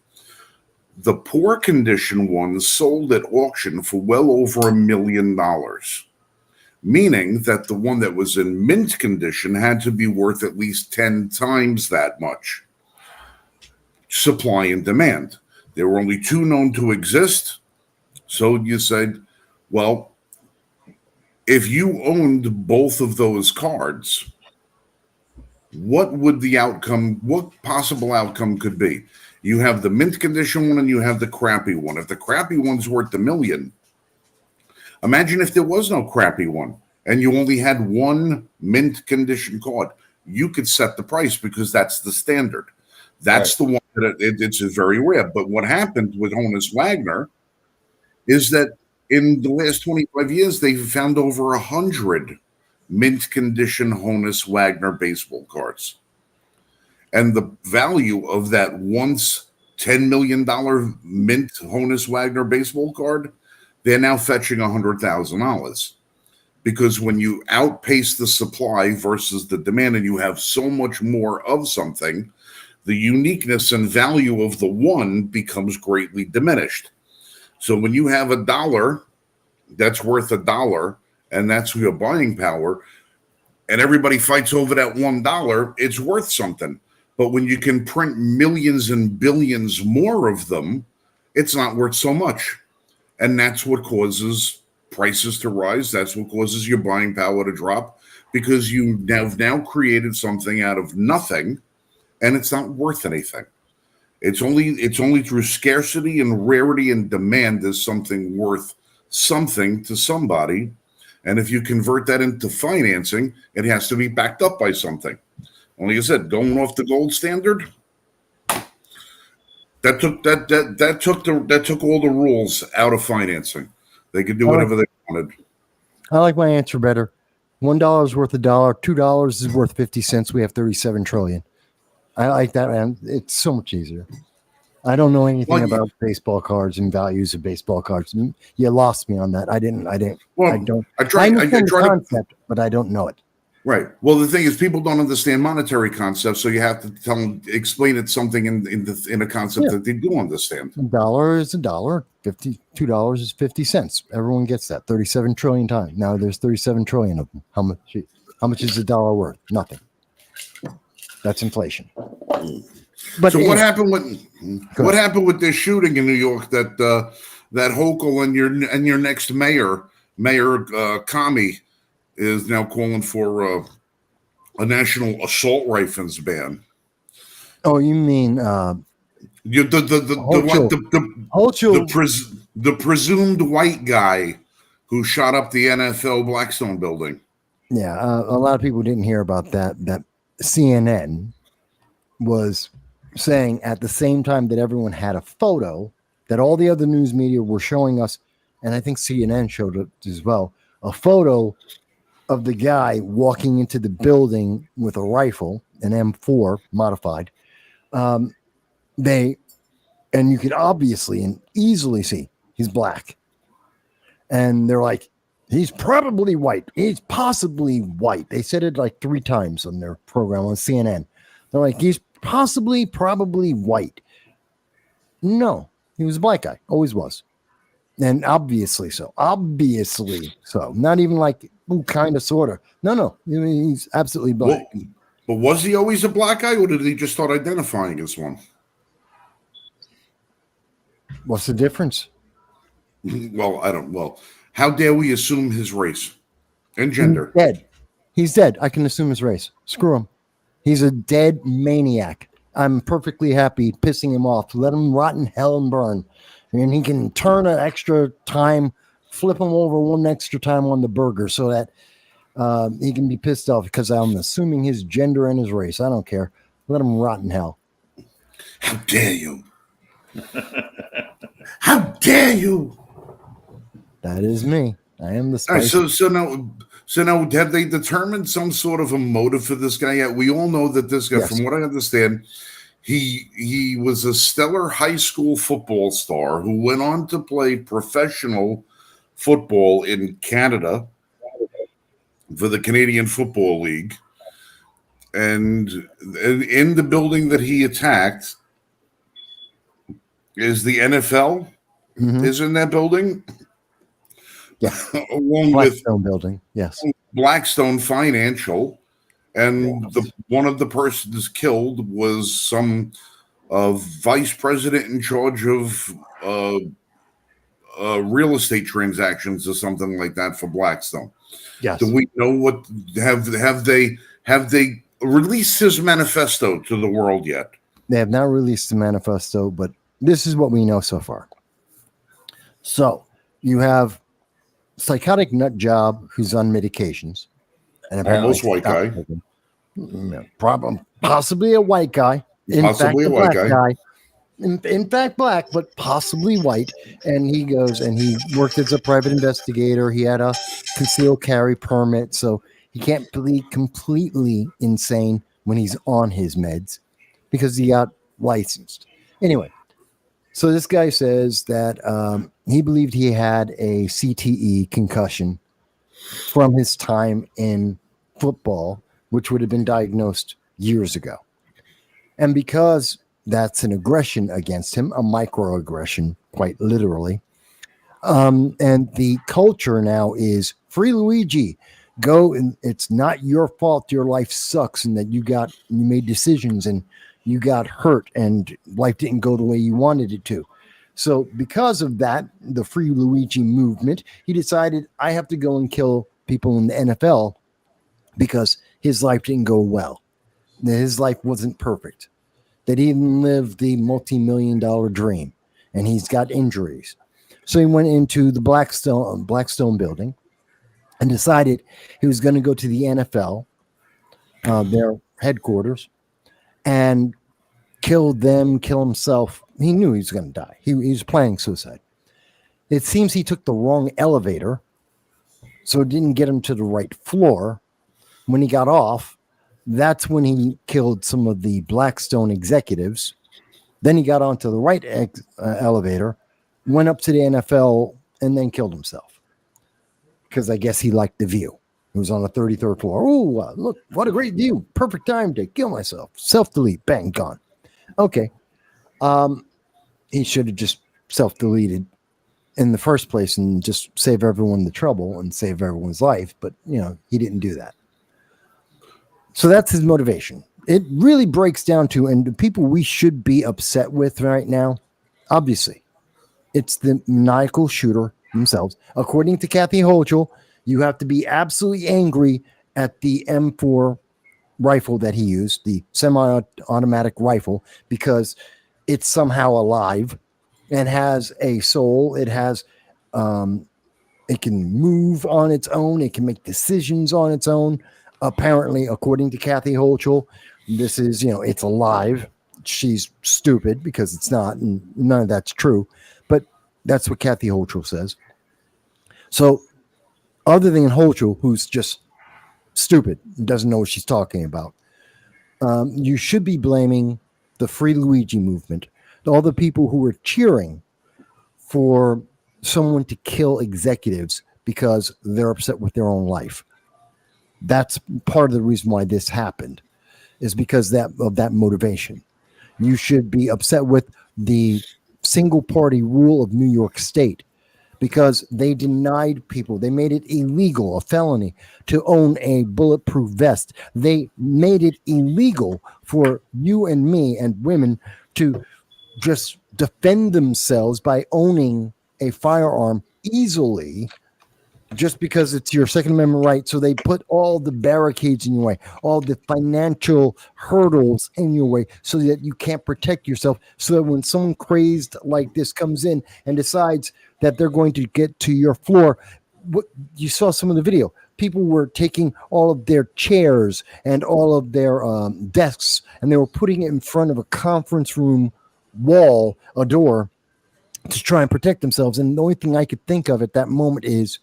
The poor condition ones sold at auction for well over $1 million, meaning that the one that was in mint condition had to be worth at least 10 times that much. Supply and demand. There were only two known to exist. So you said, well, if you owned both of those cards, what possible outcome could be? You have the mint condition one and you have the crappy one. If the crappy one's worth $1 million, imagine if there was no crappy one and you only had one mint condition card. You could set the price because that's the standard. That's right. The one that it's very rare. But what happened with Honus Wagner is that in the last 25 years, they've found over 100 mint condition Honus Wagner baseball cards. And the value of that once $10 million mint Honus Wagner baseball card, they're now fetching $100,000. Because when you outpace the supply versus the demand and you have so much more of something, the uniqueness and value of the one becomes greatly diminished. So when you have $1 that's worth $1 and that's your buying power, and everybody fights over that $1, it's worth something. But when you can print millions and billions more of them, it's not worth so much. And that's what causes prices to rise. That's what causes your buying power to drop, because you have now created something out of nothing and it's not worth anything. It's only through scarcity and rarity and demand is something worth something to somebody. And if you convert that into financing, it has to be backed up by something. Like I said, going off the gold standard, that took all the rules out of financing. They could do whatever they wanted. I like my answer better. $1 is worth $1. $2 is worth 50 cents. We have 37 trillion. I like that, man. It's so much easier. I don't know anything about baseball cards and values of baseball cards. You lost me on that. I didn't. Well, I understand the concept, but I don't know it. Right. Well, the thing is, people don't understand monetary concepts, so you have to explain it something in a concept that they do understand. $1 is $1. $2 is 50 cents. Everyone gets that. 37 trillion times. Now there's 37 trillion of them. How much is $1 worth? Nothing. That's inflation. But so what happened with this shooting in New York that Hochul and your next mayor Kami is now calling for a national assault rifles ban? Oh, you mean the presumed white guy who shot up the NFL Blackstone building? Yeah, a lot of people didn't hear about that. That CNN was saying at the same time that everyone had a photo that all the other news media were showing us, and I think CNN showed it as well, a photo of the guy walking into the building with a rifle, an M4 modified. And you could obviously and easily see he's black. And they're like, he's probably white. He's possibly white. They said it like 3 times on their program on CNN. They're like, he's probably white. No, he was a black guy. Always was. And obviously so. Not even like, kind of, sort of. No. He's absolutely black. Well, but was he always a black guy, or did he just start identifying as one? What's the difference? Well, how dare we assume his race and gender? He's dead. I can assume his race. Screw him. He's a dead maniac. I'm perfectly happy pissing him off. Let him rot in hell and burn. And he can turn an extra time, flip him over one extra time on the burger so that he can be pissed off, because I'm assuming his gender and his race. I don't care. Let him rot in hell. How dare you? How dare you? That is me. I am the spicy. All right, so now have they determined some sort of a motive for this guy yet? We all know that this guy, from what I understand, he was a stellar high school football star who went on to play professional football in Canada for the Canadian Football League. And in the building that he attacked is the NFL is in that building. Yeah. Along Blackstone building. Yes. with Blackstone Financial. And one of the persons killed was some vice president in charge of real estate transactions or something like that for Blackstone. Yes. Do we know what have they released his manifesto to the world yet? They have not released the manifesto, but this is what we know so far. So you have psychotic nut job who's on medications, and Almost white guy. Possibly a white guy. Possibly a white guy. In fact, black, but possibly white. And he goes and he worked as a private investigator. He had a concealed carry permit, so he can't be completely insane when he's on his meds because he got licensed. Anyway, so this guy says that he believed he had a CTE, concussion, from his time in football, which would have been diagnosed years ago. And because that's an aggression against him, a microaggression, quite literally. And the culture now is free Luigi. Go, and it's not your fault your life sucks and that you made decisions and you got hurt and life didn't go the way you wanted it to. So because of that, the free Luigi movement, he decided I have to go and kill people in the NFL because his life didn't go well. His life wasn't perfect. That he didn't live the multi-million-dollar dream, and he's got injuries. So he went into the Blackstone building and decided he was going to go to the NFL, their headquarters, and kill them, kill himself. He knew he was going to die. He was planning suicide. It seems he took the wrong elevator, so it didn't get him to the right floor. When he got off, that's when he killed some of the Blackstone executives. Then he got onto the right elevator, went up to the NFL, and then killed himself. Because I guess he liked the view. He was on the 33rd floor. Oh, look, what a great view. Perfect time to kill myself. Self-delete. Bang, gone. Okay. He should have just self-deleted in the first place and just save everyone the trouble and save everyone's life. But, he didn't do that. So that's his motivation. It really breaks down to, and the people we should be upset with right now, obviously, it's the maniacal shooter themselves. According to Kathy Hochul, you have to be absolutely angry at the M4 rifle that he used, the semi-automatic rifle, because it's somehow alive and has a soul. It has, it can move on its own. It can make decisions on its own. Apparently, according to Kathy Hochul, this is, it's alive. She's stupid because it's not, and none of that's true. But that's what Kathy Hochul says. So, other than Hochul, who's just stupid, doesn't know what she's talking about, you should be blaming the Free Luigi movement, all the people who were cheering for someone to kill executives because they're upset with their own life. That's part of the reason why this happened, is because of that motivation. You should be upset with the single party rule of New York State because they denied people. They made it illegal, a felony, to own a bulletproof vest. They made it illegal for you and me and women to just defend themselves by owning a firearm easily just because it's your Second Amendment right. So they put all the barricades in your way, all the financial hurdles in your way so that you can't protect yourself. So that when someone crazed like this comes in and decides that they're going to get to your floor, what you saw some of the video, people were taking all of their chairs and all of their desks, and they were putting it in front of a conference room wall, a door, to try and protect themselves. And the only thing I could think of at that moment is,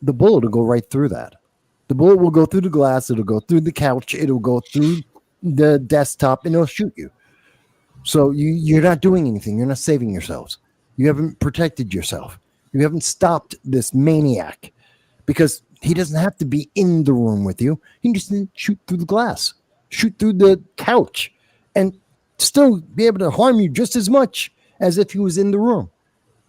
the bullet will go right through that. The bullet will go through the glass. It'll go through the couch. It'll go through the desktop, and it'll shoot you. So you're not doing anything. You're not saving yourselves. You haven't protected yourself. You haven't stopped this maniac, because He doesn't have to be in the room with you. He can just shoot through the glass, shoot through the couch, and still be able to harm you just as much as if he was in the room.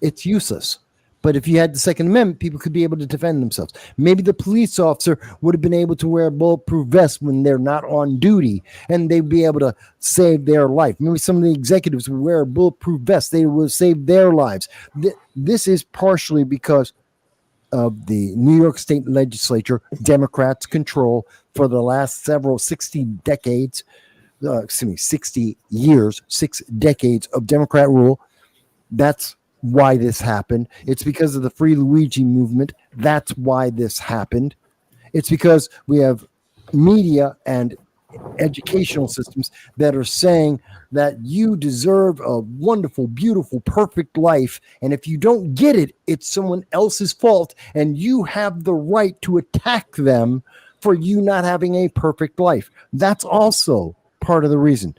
It's useless. But if you had the Second Amendment, people could be able to defend themselves. Maybe the police officer would have been able to wear a bulletproof vest when they're not on duty, and they'd be able to save their life. Maybe some of the executives would wear a bulletproof vest. They would save their lives. This is partially because of the New York State legislature, Democrats control for the last 60 years, 6 decades of Democrat rule. That's why this happened. It's because of the Free Luigi movement. That's why this happened. It's because we have media and educational systems that are saying that you deserve a wonderful, beautiful, perfect life. And if you don't get it, it's someone else's fault. And you have the right to attack them for you not having a perfect life. That's also part of the reason.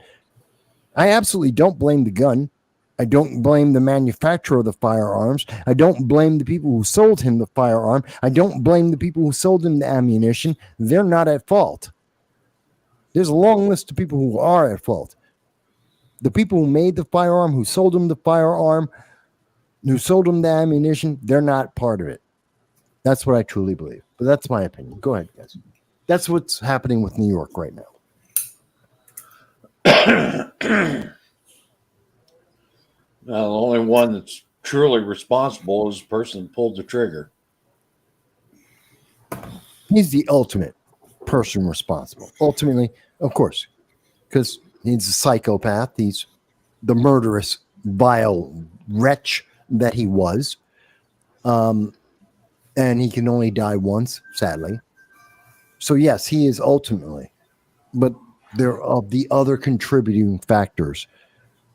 I absolutely don't blame the gun. I don't blame the manufacturer of the firearms. I don't blame the people who sold him the firearm. I don't blame the people who sold him the ammunition. They're not at fault. There's a long list of people who are at fault. The people who made the firearm, who sold him the firearm, who sold him the ammunition, they're not part of it. That's what I truly believe. But that's my opinion. Go ahead, guys. That's what's happening with New York right now. Now, the only one that's truly responsible is the person that pulled the trigger. He's the ultimate person responsible. Ultimately, of course, because he's a psychopath. He's the murderous, vile wretch that he was. And he can only die once, sadly. So, yes, he is ultimately. But there are the other contributing factors,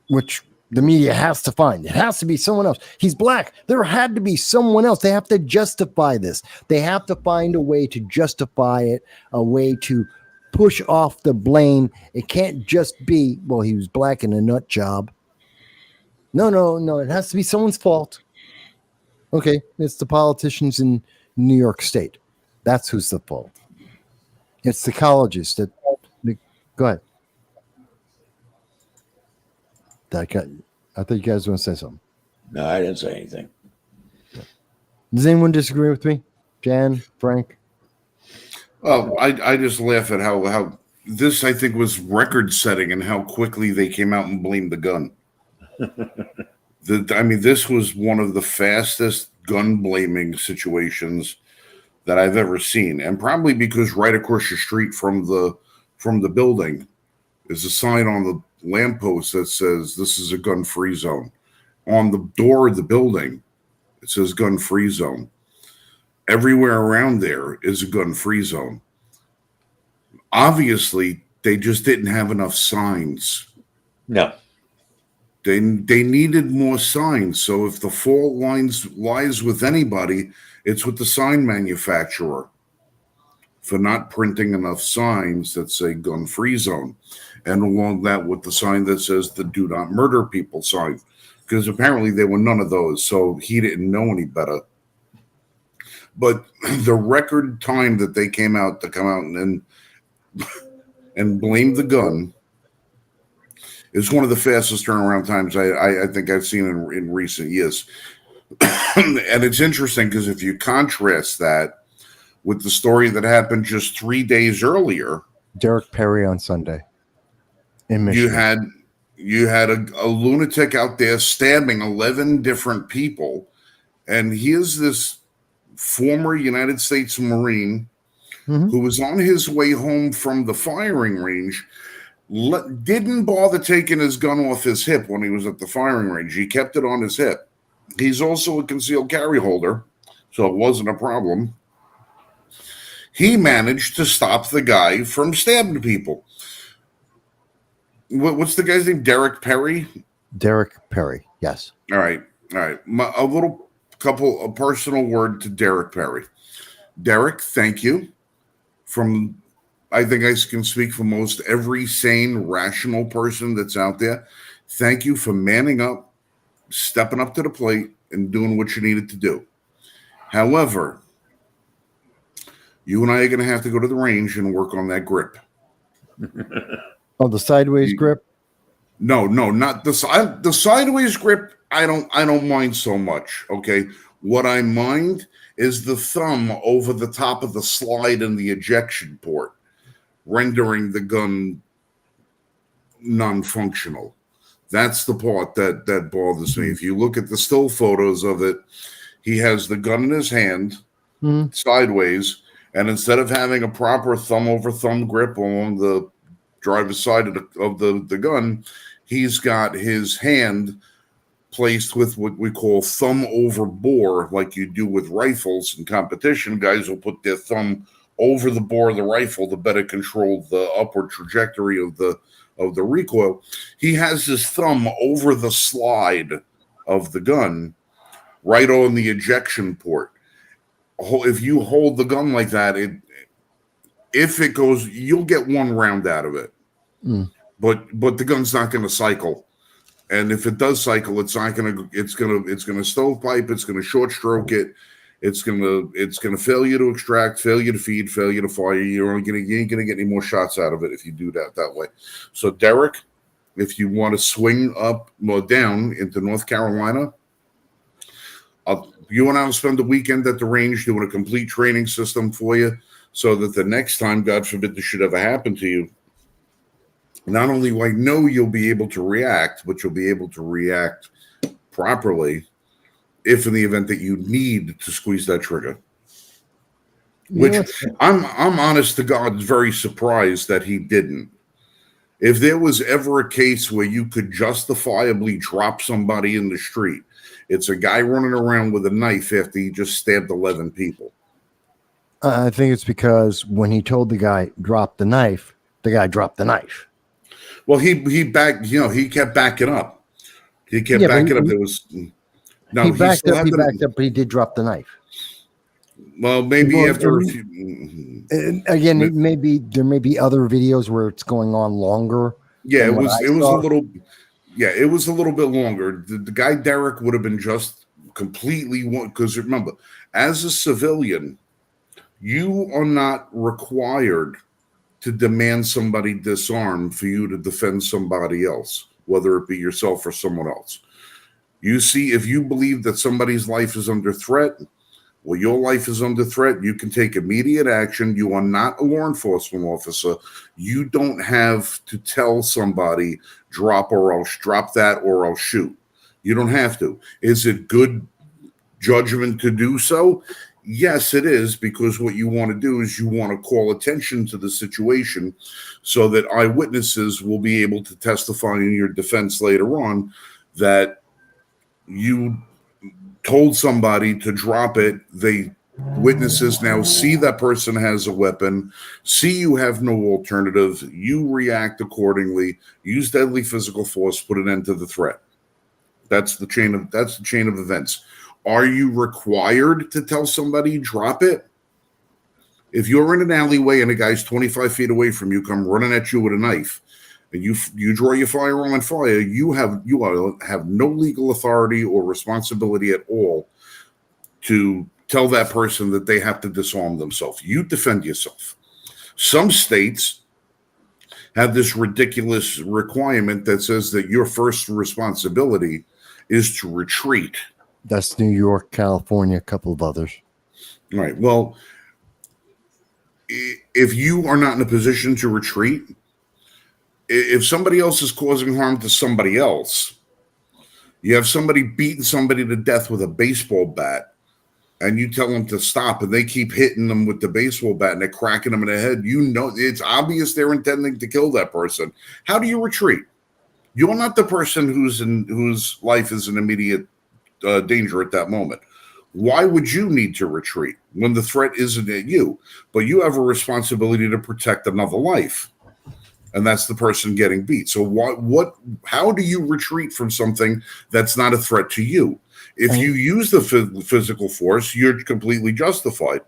which the media has to find. It has to be someone else. He's black. There had to be someone else. They have to justify this. They have to find a way to justify it, a way to push off the blame. It can't just be, well, he was black in a nut job. No. It has to be someone's fault. Okay, it's the politicians in New York State. That's who's the fault. It's the colleges that. Go ahead. I thought you guys want to say something. No, I didn't say anything. Does anyone disagree with me? Jan, Frank? Oh, I just laugh at how this, I think, was record setting and how quickly they came out and blamed the gun. This was one of the fastest gun blaming situations that I've ever seen, and probably because right across the street from the building is a sign on the lamppost that says this is a gun-free zone. On the door of the building, it says gun-free zone. Everywhere around there is a gun-free zone. Obviously, they just didn't have enough signs. No. They needed more signs. So if the fault lies with anybody, it's with the sign manufacturer for not printing enough signs that say gun-free zone. And along that with the sign that says the do not murder people sign. Because apparently there were none of those, so he didn't know any better. But the record time that they came out and blame the gun is one of the fastest turnaround times I think I've seen in recent years. And it's interesting because if you contrast that with the story that happened just 3 days earlier, Derek Perry on Sunday in Michigan. You had a lunatic out there stabbing 11 different people, and here's this former United States Marine who was on his way home from the firing range, didn't bother taking his gun off his hip when he was at the firing range. He kept it on his hip. He's also a concealed carry holder, so it wasn't a problem. He managed to stop the guy from stabbing people. What's the guy's name? Derek Perry? Derek Perry, yes. All right. A personal word to Derek Perry. Derek, thank you. I think I can speak for most every sane, rational person that's out there. Thank you for manning up, stepping up to the plate, and doing what you needed to do. However, You and I are going to have to go to the range and work on that grip. Oh, the sideways grip. No, not the side. The sideways grip. I don't mind so much. Okay, what I mind is the thumb over the top of the slide and the ejection port, rendering the gun non-functional. That's the part that bothers me. If you look at the still photos of it, he has the gun in his hand sideways, and instead of having a proper thumb over thumb grip along the driver's side of the gun, he's got his hand placed with what we call thumb over bore, like you do with rifles in competition. Guys will put their thumb over the bore of the rifle to better control the upward trajectory of the recoil. He has his thumb over the slide of the gun, right on the ejection port. If you hold the gun like that, if it goes, you'll get one round out of it. But the gun's not going to cycle. And if it does cycle, it's gonna stovepipe, it's gonna short stroke it, it's gonna fail you to extract, fail you to feed, fail you to fire. You ain't gonna get any more shots out of it if you do that way. So Derek, if you want to swing up or down into North Carolina, you and I will spend the weekend at the range doing a complete training system for you, so that the next time, God forbid, this should ever happen to you, not only will I know you'll be able to react, but you'll be able to react properly if in the event that you need to squeeze that trigger. Which I'm honest to God very surprised that he didn't. If there was ever a case where you could justifiably drop somebody in the street, it's a guy running around with a knife after he just stabbed 11 people. I think it's because when he told the guy drop the knife, the guy dropped the knife. Well, he kept backing up. He kept backing up. There was no. He backed up, but he did drop the knife. Well, maybe after a few. Again, there may be other videos where it's going on longer. Yeah, it was a little. Yeah, it was a little bit longer. The guy Derek would have been just completely one, because remember, as a civilian, you are not required to demand somebody disarm for you to defend somebody else, whether it be yourself or someone else. You see, if you believe that somebody's life is under threat, well, your life is under threat, you can take immediate action. You are not a law enforcement officer. You don't have to tell somebody drop that or I'll shoot. You don't have to. Is it good judgment to do so? Yes, it is, because what you want to do is you want to call attention to the situation so that eyewitnesses will be able to testify in your defense later on that you told somebody to drop it. Witnesses now see that person has a weapon, see you have no alternative, you react accordingly, use deadly physical force, put an end to the threat. That's the chain of events. Are you required to tell somebody drop it? If you're in an alleyway and a guy's 25 feet away from you, come running at you with a knife, and you draw your firearm and fire, you have no legal authority or responsibility at all to tell that person that they have to disarm themselves. You defend yourself. Some states have this ridiculous requirement that says that your first responsibility is to retreat. That's New York, California, a couple of others. Right. Well, if you are not in a position to retreat, if somebody else is causing harm to somebody else, you have somebody beating somebody to death with a baseball bat, and you tell them to stop, and they keep hitting them with the baseball bat, and they're cracking them in the head, you know it's obvious they're intending to kill that person. How do you retreat? You're not the person whose life is in immediate danger at that moment. Why would you need to retreat when the threat isn't at you? But you have a responsibility to protect another life, and that's the person getting beat. So how do you retreat from something that's not a threat to you? If you use the physical force, you're completely justified.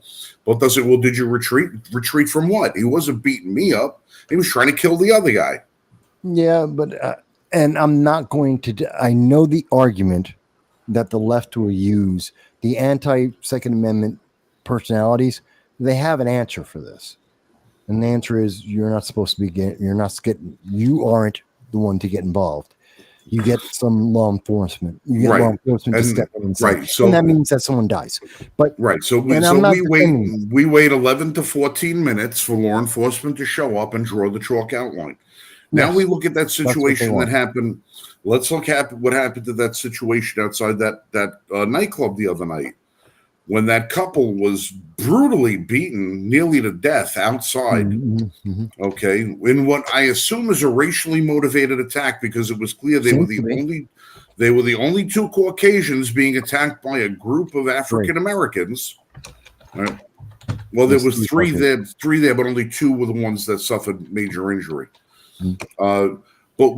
But did you retreat? Retreat from what? He wasn't beating me up. He was trying to kill the other guy. Yeah, but and I'm not going to. I know the argument that the left will use, the anti-Second Amendment personalities. they have an answer for this. And the answer is you aren't the one to get involved. You get some law enforcement. You get Right. law enforcement to And- step in and say, right. So and that means that someone dies. But right. So and I'm not we defending- wait 11 to 14 minutes for law enforcement to show up and draw the chalk outline. Now Yes, we look at that what they situation that want. happened. Let's look at what happened to that situation outside that nightclub the other night, when that couple was brutally beaten nearly to death outside. Mm-hmm. Okay, in what I assume is a racially motivated attack, because it was clear they were Seems to be. the only two Caucasians being attacked by a group of African Americans. Right. Well, there Yes, was three three there, but only two were the ones that suffered major injury. Mm. But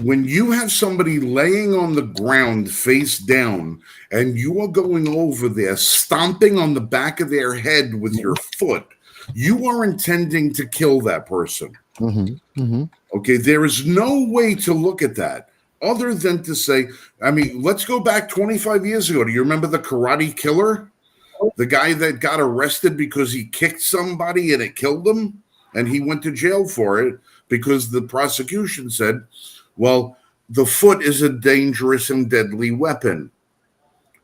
when you have somebody laying on the ground face down and you are going over there stomping on the back of their head with your foot, you are intending to kill that person. Okay, there is no way to look at that other than to say, I mean, let's go back 25 years ago. Do you remember the Karate Killer? The guy that got arrested because he kicked somebody and it killed him, and he went to jail for it because the prosecution said, well, the foot is a dangerous and deadly weapon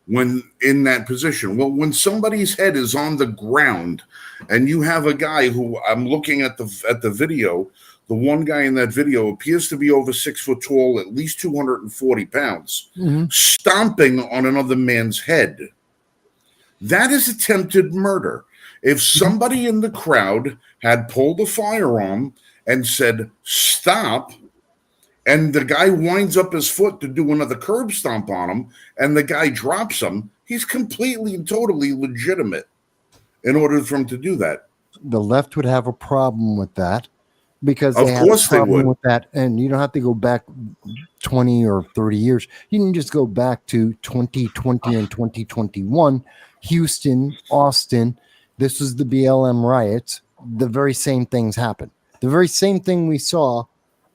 when in that position. Well, when somebody's head is on the ground and you have a guy who, I'm looking at the video, the one guy in that video appears to be over 6 foot tall, at least 240 pounds, stomping on another man's head. That is attempted murder. If somebody in the crowd had pulled a firearm and said, stop, and the guy winds up his foot to do another curb stomp on him, and the guy drops him, he's completely and totally legitimate in order for him to do that. The left would have a problem with that because Of they course have a they problem would. with that. And you don't have to go back 20 or 30 years. You can just go back to 2020 and 2021, Houston, Austin. This was the BLM riots. The very same things happened. The very same thing we saw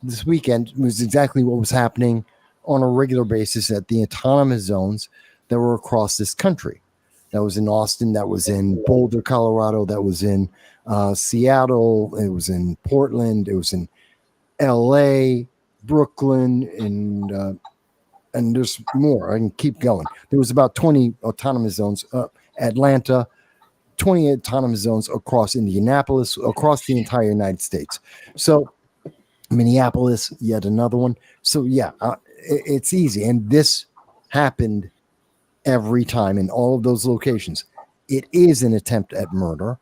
this weekend was exactly what was happening on a regular basis at the autonomous zones that were across this country. That was in Austin, that was in Boulder, Colorado, that was in Seattle, it was in Portland, it was in LA, Brooklyn, and there's more. I can keep going. There was about 20 autonomous zones, Atlanta, 20 autonomous zones across Indianapolis, across the entire United States. So Minneapolis, yet another one. So yeah, it's easy. And this happened every time in all of those locations. It is an attempt at murder.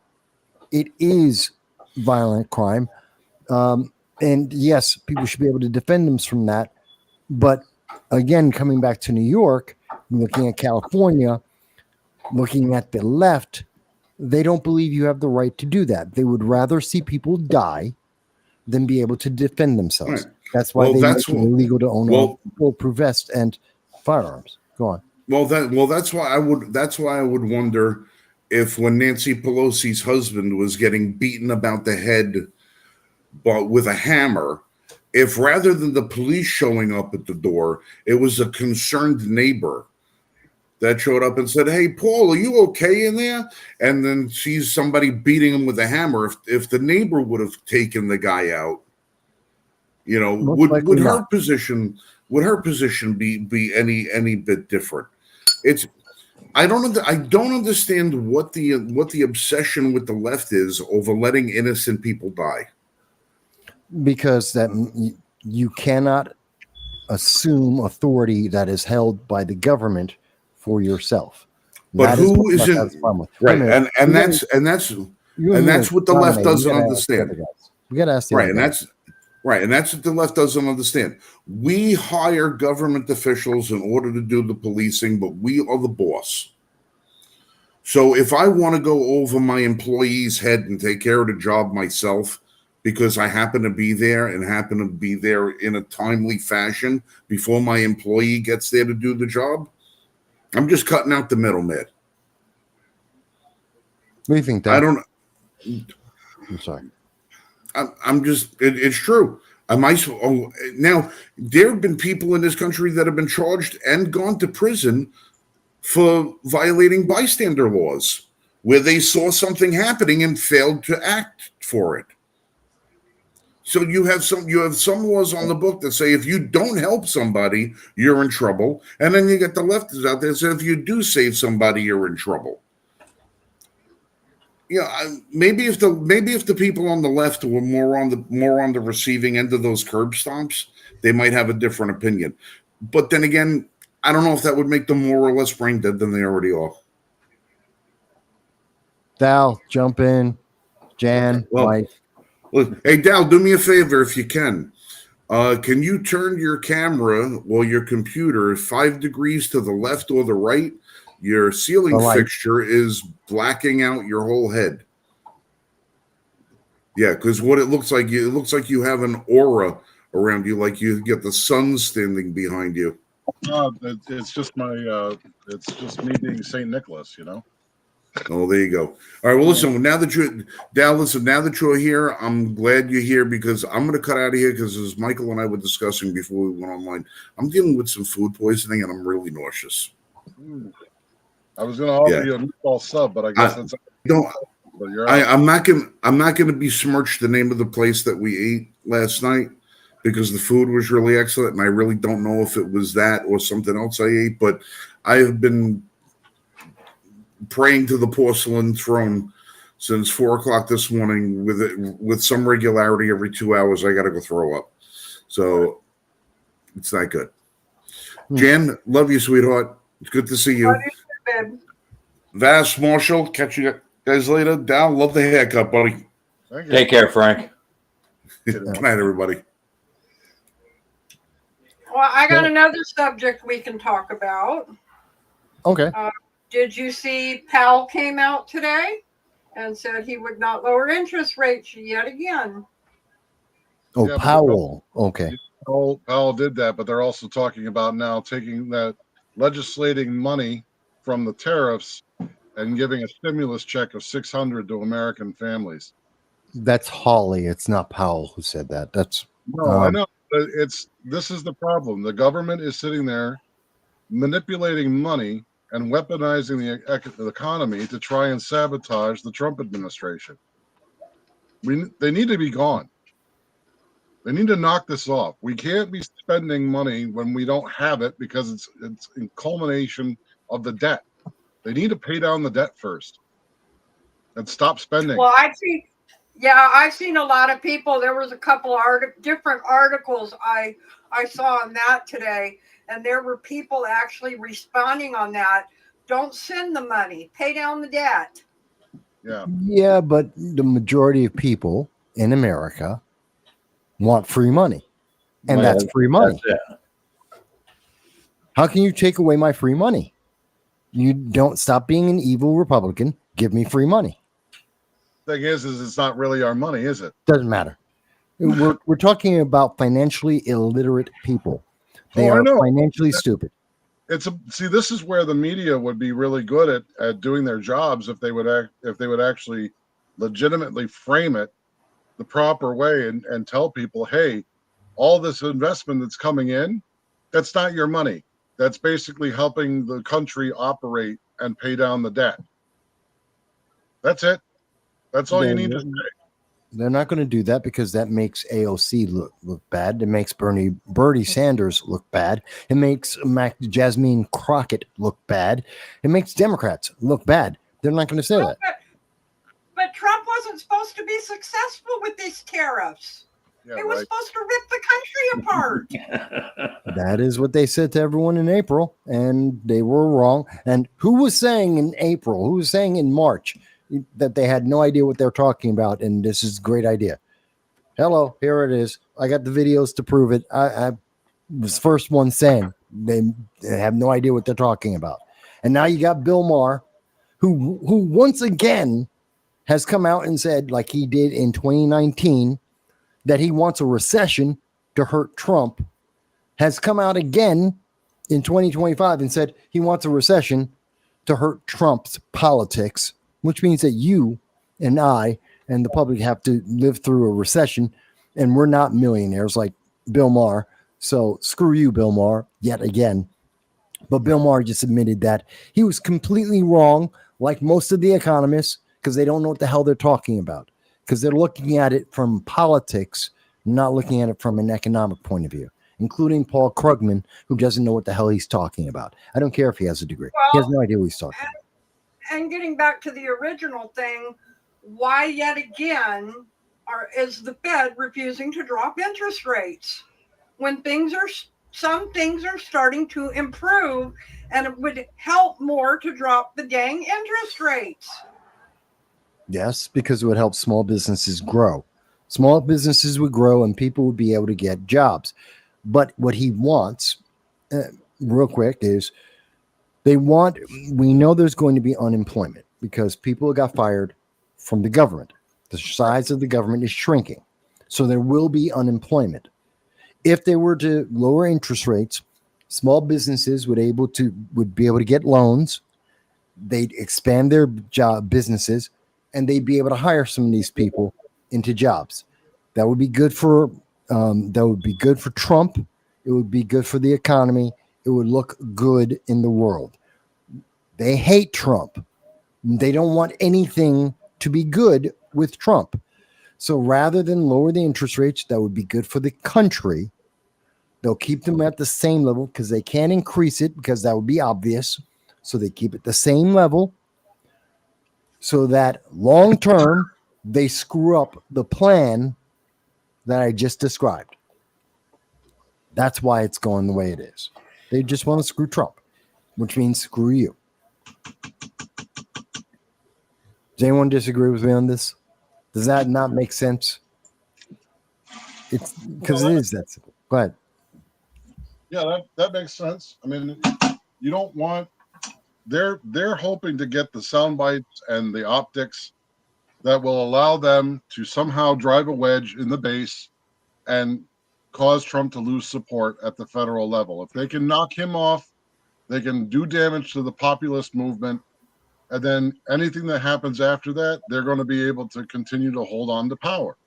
It is violent crime. And yes, people should be able to defend themselves from that. But again, coming back to New York, looking at California, looking at the left, they don't believe you have the right to do that. They would rather see people die than be able to defend themselves. Right. That's why make it illegal to own a bulletproof vest and firearms. Go on. That's why I would wonder if when Nancy Pelosi's husband was getting beaten about the head but with a hammer, if rather than the police showing up at the door, it was a concerned neighbor that showed up and said, "Hey, Paul, are you okay in there?" And then sees somebody beating him with a hammer. If the neighbor would have taken the guy out, you know, would her position be any bit different? I don't understand what the obsession with the left is over letting innocent people die. Because that you cannot assume authority that is held by the government for yourself. But who isn't right? And that's what the left doesn't understand. We got to ask the right, and that's right, and that's what the left doesn't understand. We hire government officials in order to do the policing, but we are the boss. So if I want to go over my employee's head and take care of the job myself, because I happen to be there and happen to be there in a timely fashion before my employee gets there to do the job, I'm just cutting out the middleman. What do you think, Dan? I don't. I'm sorry. I'm just. It's true. Now there have been people in this country that have been charged and gone to prison for violating bystander laws. where they saw something happening and failed to act for it. So you have some laws on the book that say if you don't help somebody, you're in trouble. And then you get the leftists out there that say if you do save somebody, you're in trouble. Yeah, maybe if the people on the left were more on the receiving end of those curb stomps, they might have a different opinion. But then again, I don't know if that would make them more or less brain dead than they already are. Dal, jump in. Jan, Well, Mike. Look, hey, Dal, do me a favor if you can. Can you turn your camera or your computer 5 degrees to the left or the right? Your ceiling fixture is blacking out your whole head. Yeah, because what it looks like you have an aura around you, like you get the sun standing behind you. It's just me being Saint Nicholas, you know. Oh, there you go. All right. Well, listen. Now that you're here, I'm glad you're here because I'm going to cut out of here because as Michael and I were discussing before we went online, I'm dealing with some food poisoning and I'm really nauseous. I was going to offer you a meatball sub, but I guess that's no. I'm not going to besmirch the name of the place that we ate last night because the food was really excellent, and I really don't know if it was that or something else I ate. But I have been praying to the porcelain throne since 4:00 this morning with some regularity every 2 hours. I got to go throw up, so it's not good. Jan, love you, sweetheart. It's good to see you. Vass, Marshall, catch you guys later. Dal, love the haircut, buddy. Take care, Frank. Good night, everybody. Well, I got another subject we can talk about. Okay. Did you see Powell came out today and said he would not lower interest rates yet again? Oh, yeah, Powell. Okay. Powell did that, but they're also talking about now taking that legislating money from the tariffs and giving a stimulus check of $600 to American families. That's Hawley. It's not Powell who said that. That's I know. But this is the problem. The government is sitting there manipulating money and weaponizing the economy to try and sabotage the Trump administration. They need to be gone. They need to knock this off. We can't be spending money when we don't have it because it's in culmination of the debt. They need to pay down the debt first and stop spending. Well, I've seen a lot of people. There was a couple different articles I saw on that today, and there were people actually responding on that. Don't send the money. Pay down the debt. Yeah. Yeah, but the majority of people in America want free money, and that's free money. How can you take away my free money? You don't stop being an evil Republican. Give me free money. Thing is it's not really our money, is it? Doesn't matter. We're talking about financially illiterate people. They are financially stupid. This is where the media would be really good at doing their jobs if they would actually legitimately frame it the proper way and tell people, hey, all this investment that's coming in, that's not your money. That's basically helping the country operate and pay down the debt. That's it. That's all you need to say. They're not going to do that because that makes AOC look bad. It makes Bernie Sanders look bad. It makes Jasmine Crockett look bad. It makes Democrats look bad. They're not going to say that. But Trump wasn't supposed to be successful with these tariffs. Yeah, he was supposed to rip the country apart. That is what they said to everyone in April, and they were wrong. And who was saying in April, who was saying in March that they had no idea what they're talking about, and this is a great idea? Hello, here it is. I got the videos to prove it. I was the first one saying they have no idea what they're talking about. And now you got Bill Maher, who once again has come out and said, like he did in 2019, that he wants a recession to hurt Trump, has come out again in 2025 and said he wants a recession to hurt Trump's politics, which means that you and I and the public have to live through a recession, and we're not millionaires like Bill Maher. So screw you, Bill Maher, yet again. But Bill Maher just admitted that he was completely wrong like most of the economists, because they don't know what the hell they're talking about, because they're looking at it from politics, not looking at it from an economic point of view, including Paul Krugman, who doesn't know what the hell he's talking about. I don't care if he has a degree. He has no idea what he's talking about. And getting back to the original thing, why yet again is the Fed refusing to drop interest rates when some things are starting to improve, and it would help more to drop the dang interest rates? Yes, because it would help small businesses grow. Small businesses would grow and people would be able to get jobs. But what he wants, real quick, is we know there's going to be unemployment because people got fired from the government. The size of the government is shrinking. So there will be unemployment. If they were to lower interest rates, small businesses would be able to get loans. They'd expand their businesses, and they'd be able to hire some of these people into jobs. That would be good for Trump. It would be good for the economy. It would look good in the world. They hate Trump. They don't want anything to be good with Trump. So rather than lower the interest rates, that would be good for the country. They'll keep them at the same level because they can't increase it because that would be obvious. So they keep it the same level so that long term they screw up the plan that I just described. That's why it's going the way it is. They just want to screw Trump, which means screw you. Does anyone disagree with me on this? Does that not make sense? It's because it is that simple. Go ahead. Yeah, that makes sense. I mean, you don't want they're hoping to get the sound bites and the optics that will allow them to somehow drive a wedge in the base and cause Trump to lose support at the federal level. If they can knock him off, they can do damage to the populist movement. And then anything that happens after that, they're going to be able to continue to hold on to power.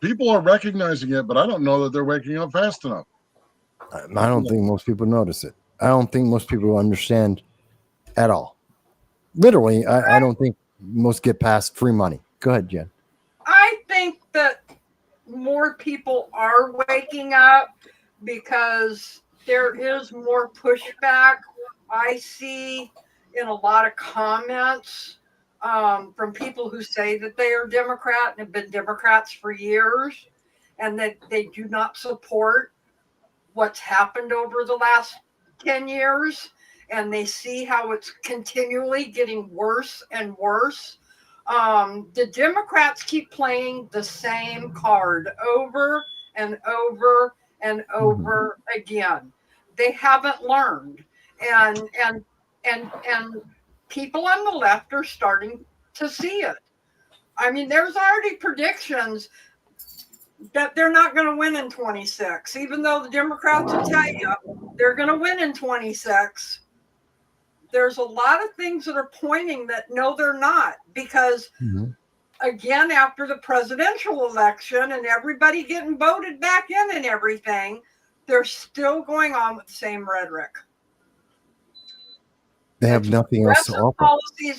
People are recognizing it, but I don't know that they're waking up fast enough. I don't think most people notice it. I don't think most people understand at all. Literally, I don't think most get past free money. Go ahead, Jen. I think that more people are waking up because there is more pushback. I see in a lot of comments from people who say that they are Democrat and have been Democrats for years, and that they do not support what's happened over the last 10 years. And they see how it's continually getting worse and worse. The Democrats keep playing the same card over and over and over again. They haven't learned, and people on the left are starting to see it. I mean, there's already predictions that they're not going to win in 26, even though the Democrats will tell you they're going to win in 26. There's a lot of things that are pointing that no, they're not, because again, after the presidential election and everybody getting voted back in and everything, they're still going on with the same rhetoric. They have nothing else to offer.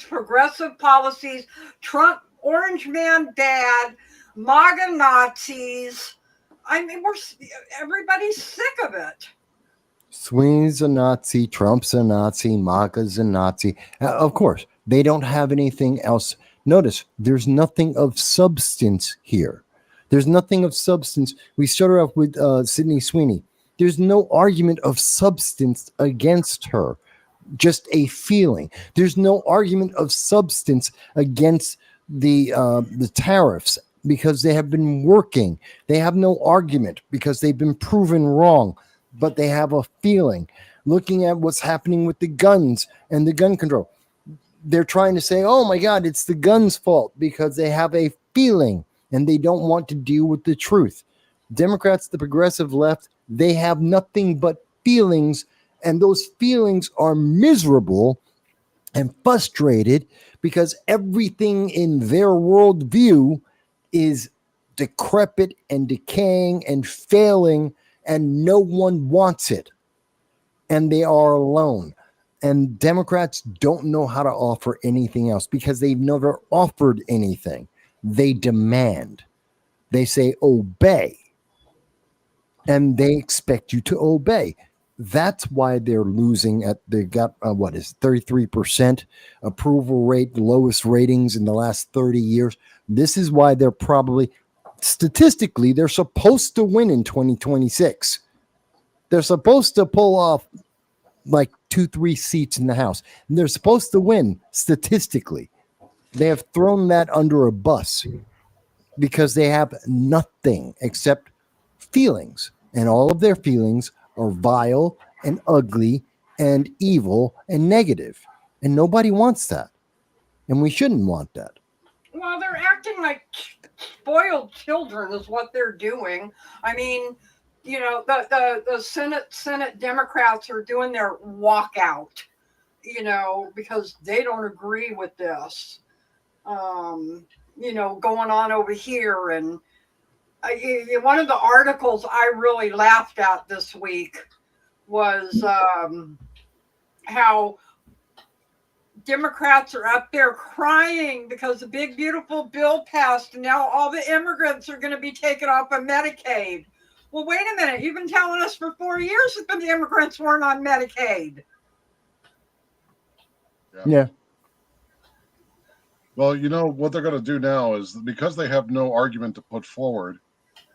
Progressive policies, Trump, orange man bad, MAGA Nazis. I mean, everybody's sick of it. Sweeney's a Nazi, Trump's a Nazi, MAGA's a Nazi. Of course, they don't have anything else. Notice, there's nothing of substance here. There's nothing of substance. We started off with Sydney Sweeney. There's no argument of substance against her, just a feeling. There's no argument of substance against the tariffs because they have been working. They have no argument because they've been proven wrong, but they have a feeling. Looking at what's happening with the guns and the gun control, they're trying to say, oh my God, it's the guns' fault because they have a feeling and they don't want to deal with the truth. Democrats, the progressive left, they have nothing but feelings, and those feelings are miserable and frustrated because everything in their worldview is decrepit and decaying and failing, and no one wants it. And they are alone. And Democrats don't know how to offer anything else because they've never offered anything. They demand. They say obey. And they expect you to obey. That's why they're losing they got 33% approval rate, the lowest ratings in the last 30 years. This is why they're probably statistically they're supposed to win in 2026. They're supposed to pull off like 2-3 seats in the House. And they're supposed to win statistically. They have thrown that under a bus because they have nothing except feelings. And all of their feelings are vile and ugly and evil and negative. And nobody wants that. And we shouldn't want that. Well, they're acting like spoiled children is what they're doing. I mean, you know, the Senate Democrats are doing their walkout, you know, because they don't agree with this, you know, going on over here. And one of the articles I really laughed at this week was how Democrats are up there crying because the big, beautiful bill passed and now all the immigrants are going to be taken off of Medicaid. Well, wait a minute. You've been telling us for 4 years that the immigrants weren't on Medicaid. Yeah. Well, you know, what they're going to do now is because they have no argument to put forward,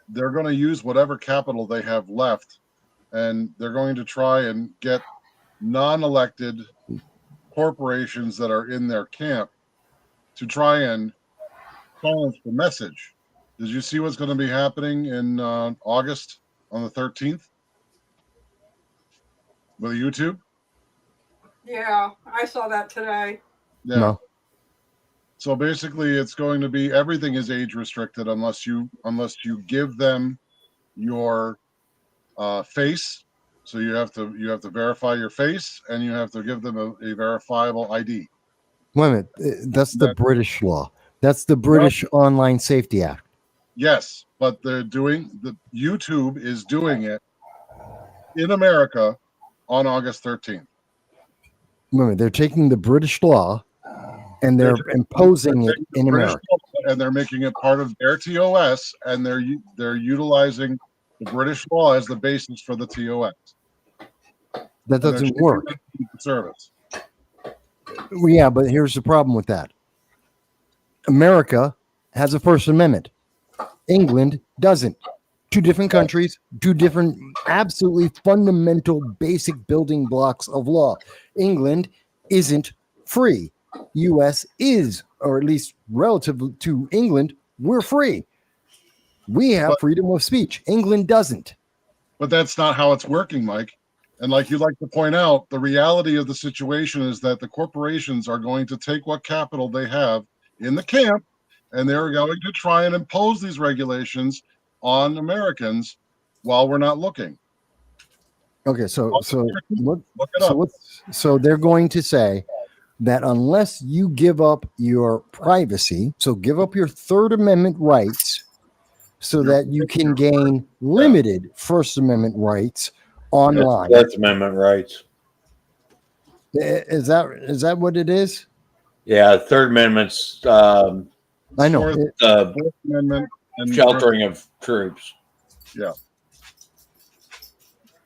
they're going to use whatever capital they have left, and they're going to try and get non-elected corporations that are in their camp to try and silence the message. Did you see what's going to be happening in August on the 13th with YouTube? Yeah, I saw that today. Yeah. No. So basically, it's going to be everything is age restricted unless you give them your face. So you have to verify your face, and you have to give them a verifiable ID. Wait a minute. That's the British law. That's the British Online Safety Act. Yes, but YouTube is doing it in America on August 13th. Wait a minute. They're taking the British law and they're imposing it in America. And they're making it part of their TOS, and they're utilizing the British law as the basis for the TOS. That doesn't work. Service. Well, yeah, but here's the problem with that. America has a First Amendment. England doesn't. Two different countries, two different absolutely fundamental basic building blocks of law. England isn't free. U.S. is, or at least relative to England, we're free. We have freedom of speech. England doesn't. But that's not how it's working, Mike. And like you like to point out, the reality of the situation is that the corporations are going to take what capital they have in the camp, and they're going to try and impose these regulations on Americans while we're not looking. Okay, so they're going to say that unless you give up your privacy, so give up your Third Amendment rights so that you can gain limited First Amendment rights online. That's Amendment rights. Is that what it is? Yeah, Third Amendment's I know. Fourth Amendment and sheltering of troops. Yeah.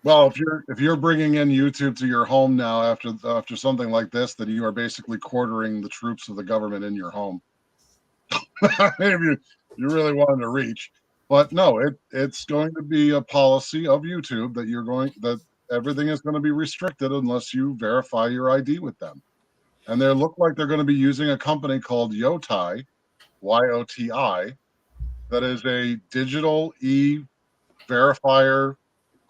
Well, if you're bringing in YouTube to your home now after something like this, then you are basically quartering the troops of the government in your home. Maybe you really wanted to reach, but no, it's going to be a policy of YouTube that everything is going to be restricted unless you verify your ID with them. And they look like they're going to be using a company called Yoti, YOTI, that is a digital e-verifier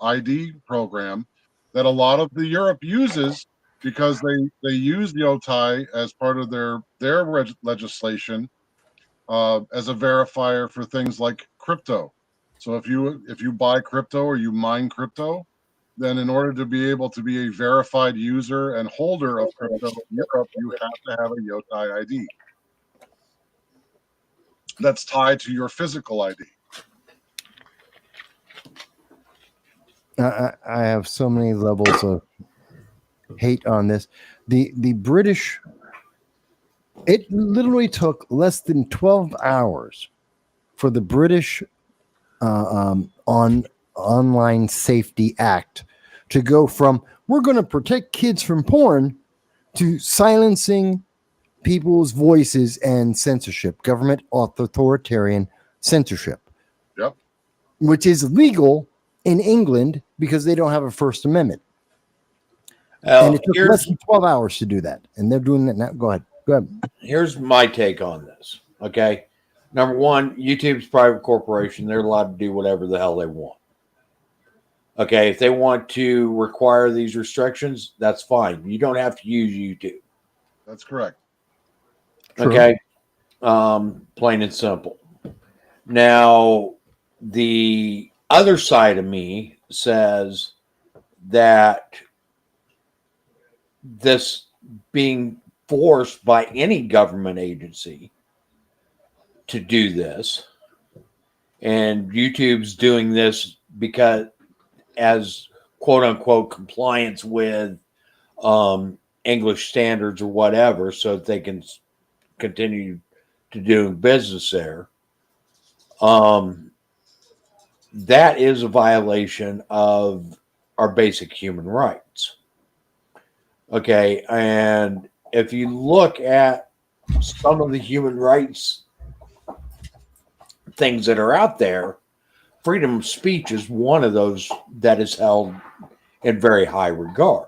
ID program that a lot of the Europe uses because they use Yoti as part of their legislation as a verifier for things like crypto. So if you buy crypto or you mine crypto, then in order to be able to be a verified user and holder of crypto in Europe, you have to have a Yoti ID that's tied to your physical ID. I have so many levels hate on this. The British, it literally took less than 12 hours for the British on Online Safety Act to go from we're going to protect kids from porn to silencing people's voices and censorship, government authoritarian censorship, Yep. which is legal in England because they don't have a First Amendment. And it took less than 12 hours to do that. And they're doing it now. Go ahead. Here's my take on this. Okay. Number one, YouTube's a private corporation. They're allowed to do whatever the hell they want. Okay. If they want to require these restrictions, that's fine. You don't have to use YouTube. That's correct. True. Okay. Plain and simple. Now, the other side of me says that this being forced by any government agency to do this, and YouTube's doing this because as quote unquote compliance with English standards or whatever, so that they can continue to do business there. That is a violation of our basic human rights. Okay, and if you look at some of the human rights things that are out there, freedom of speech is one of those that is held in very high regard.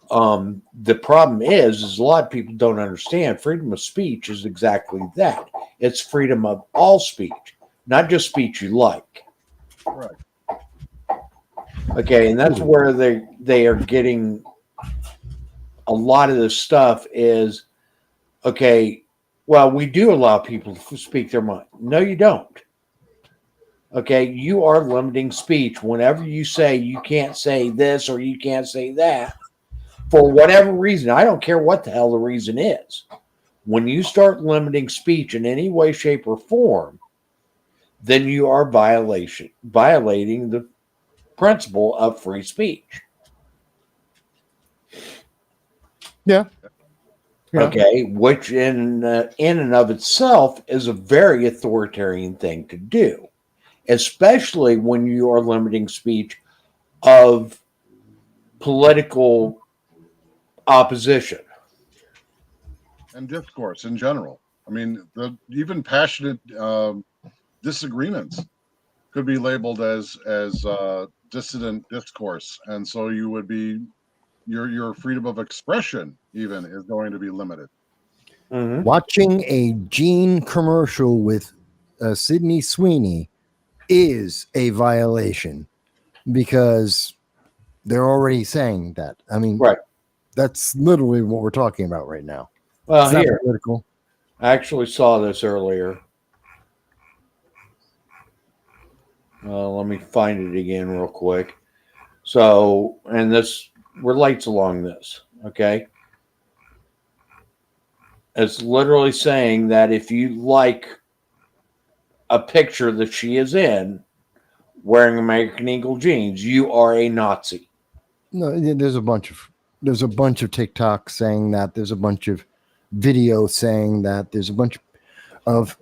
The problem is a lot of people don't understand freedom of speech is exactly that. It's freedom of all speech, not just speech you like. Right. Okay, and that's where they are getting a lot of this stuff is, okay, well, we do allow people to speak their mind. No, you don't. Okay, you are limiting speech whenever you say you can't say this or you can't say that for whatever reason. I don't care what the hell the reason is. When you start limiting speech in any way, shape, or form, then you are violating the principle of free speech. Yeah. Okay, which in and of itself is a very authoritarian thing to do, especially when you are limiting speech of political opposition And discourse in general. I mean, even passionate disagreements could be labeled as dissident discourse, and so you would be your freedom of expression even is going to be limited. Mm-hmm. Watching a Gene commercial with Sydney Sweeney is a violation because they're already saying that. I mean, Right. That's literally what we're talking about right now. Well, It's not here, political. I actually saw this earlier. Let me find it again real quick. So, and this relates along this, okay? It's literally saying that if you like a picture that she is in wearing American Eagle jeans, you are a Nazi. No, there's a bunch of TikToks saying that. There's a bunch of videos saying that. There's a bunch of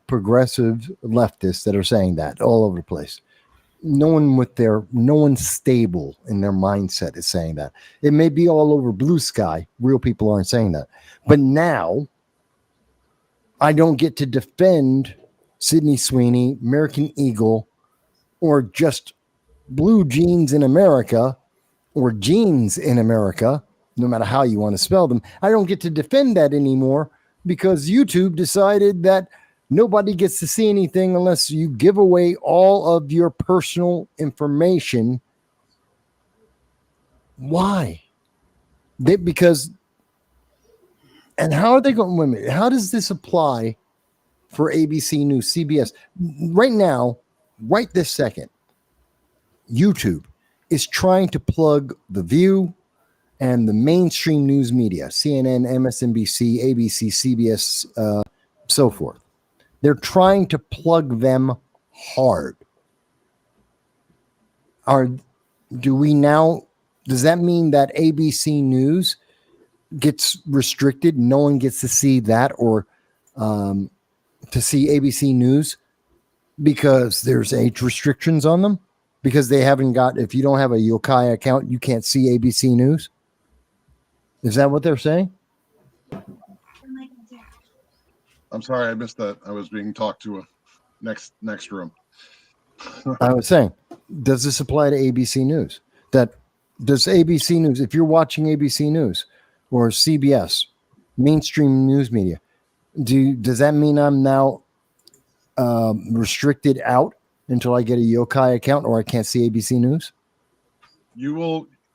progressive leftists that are saying that all over the place. No one stable in their mindset is saying that. It may be all over blue sky. Real people aren't saying that. But now I don't get to defend Sydney Sweeney, American Eagle, or just blue jeans in America or jeans in America, no matter how you want to spell them. I don't get to defend that anymore because YouTube decided that nobody gets to see anything unless you give away all of your personal information. Why? Because, and how are they going? How does this apply for ABC News, CBS? Right now, right this second, YouTube is trying to plug The View and the mainstream news media, CNN, MSNBC, ABC, CBS, so forth. They're trying to plug them hard. Do we now does that mean that ABC News gets restricted? No one gets to see that or to see ABC News because there's age restrictions on them? Because they haven't got, if you don't have a Yokai account, you can't see ABC News? Is that what they're saying? I'm sorry, I missed that. I was being talked to a next room. I was saying, does this apply to ABC News? That does ABC News, if you're watching ABC News or CBS, mainstream news media, does that mean I'm now restricted out until I get a Yokai account or I can't see ABC News?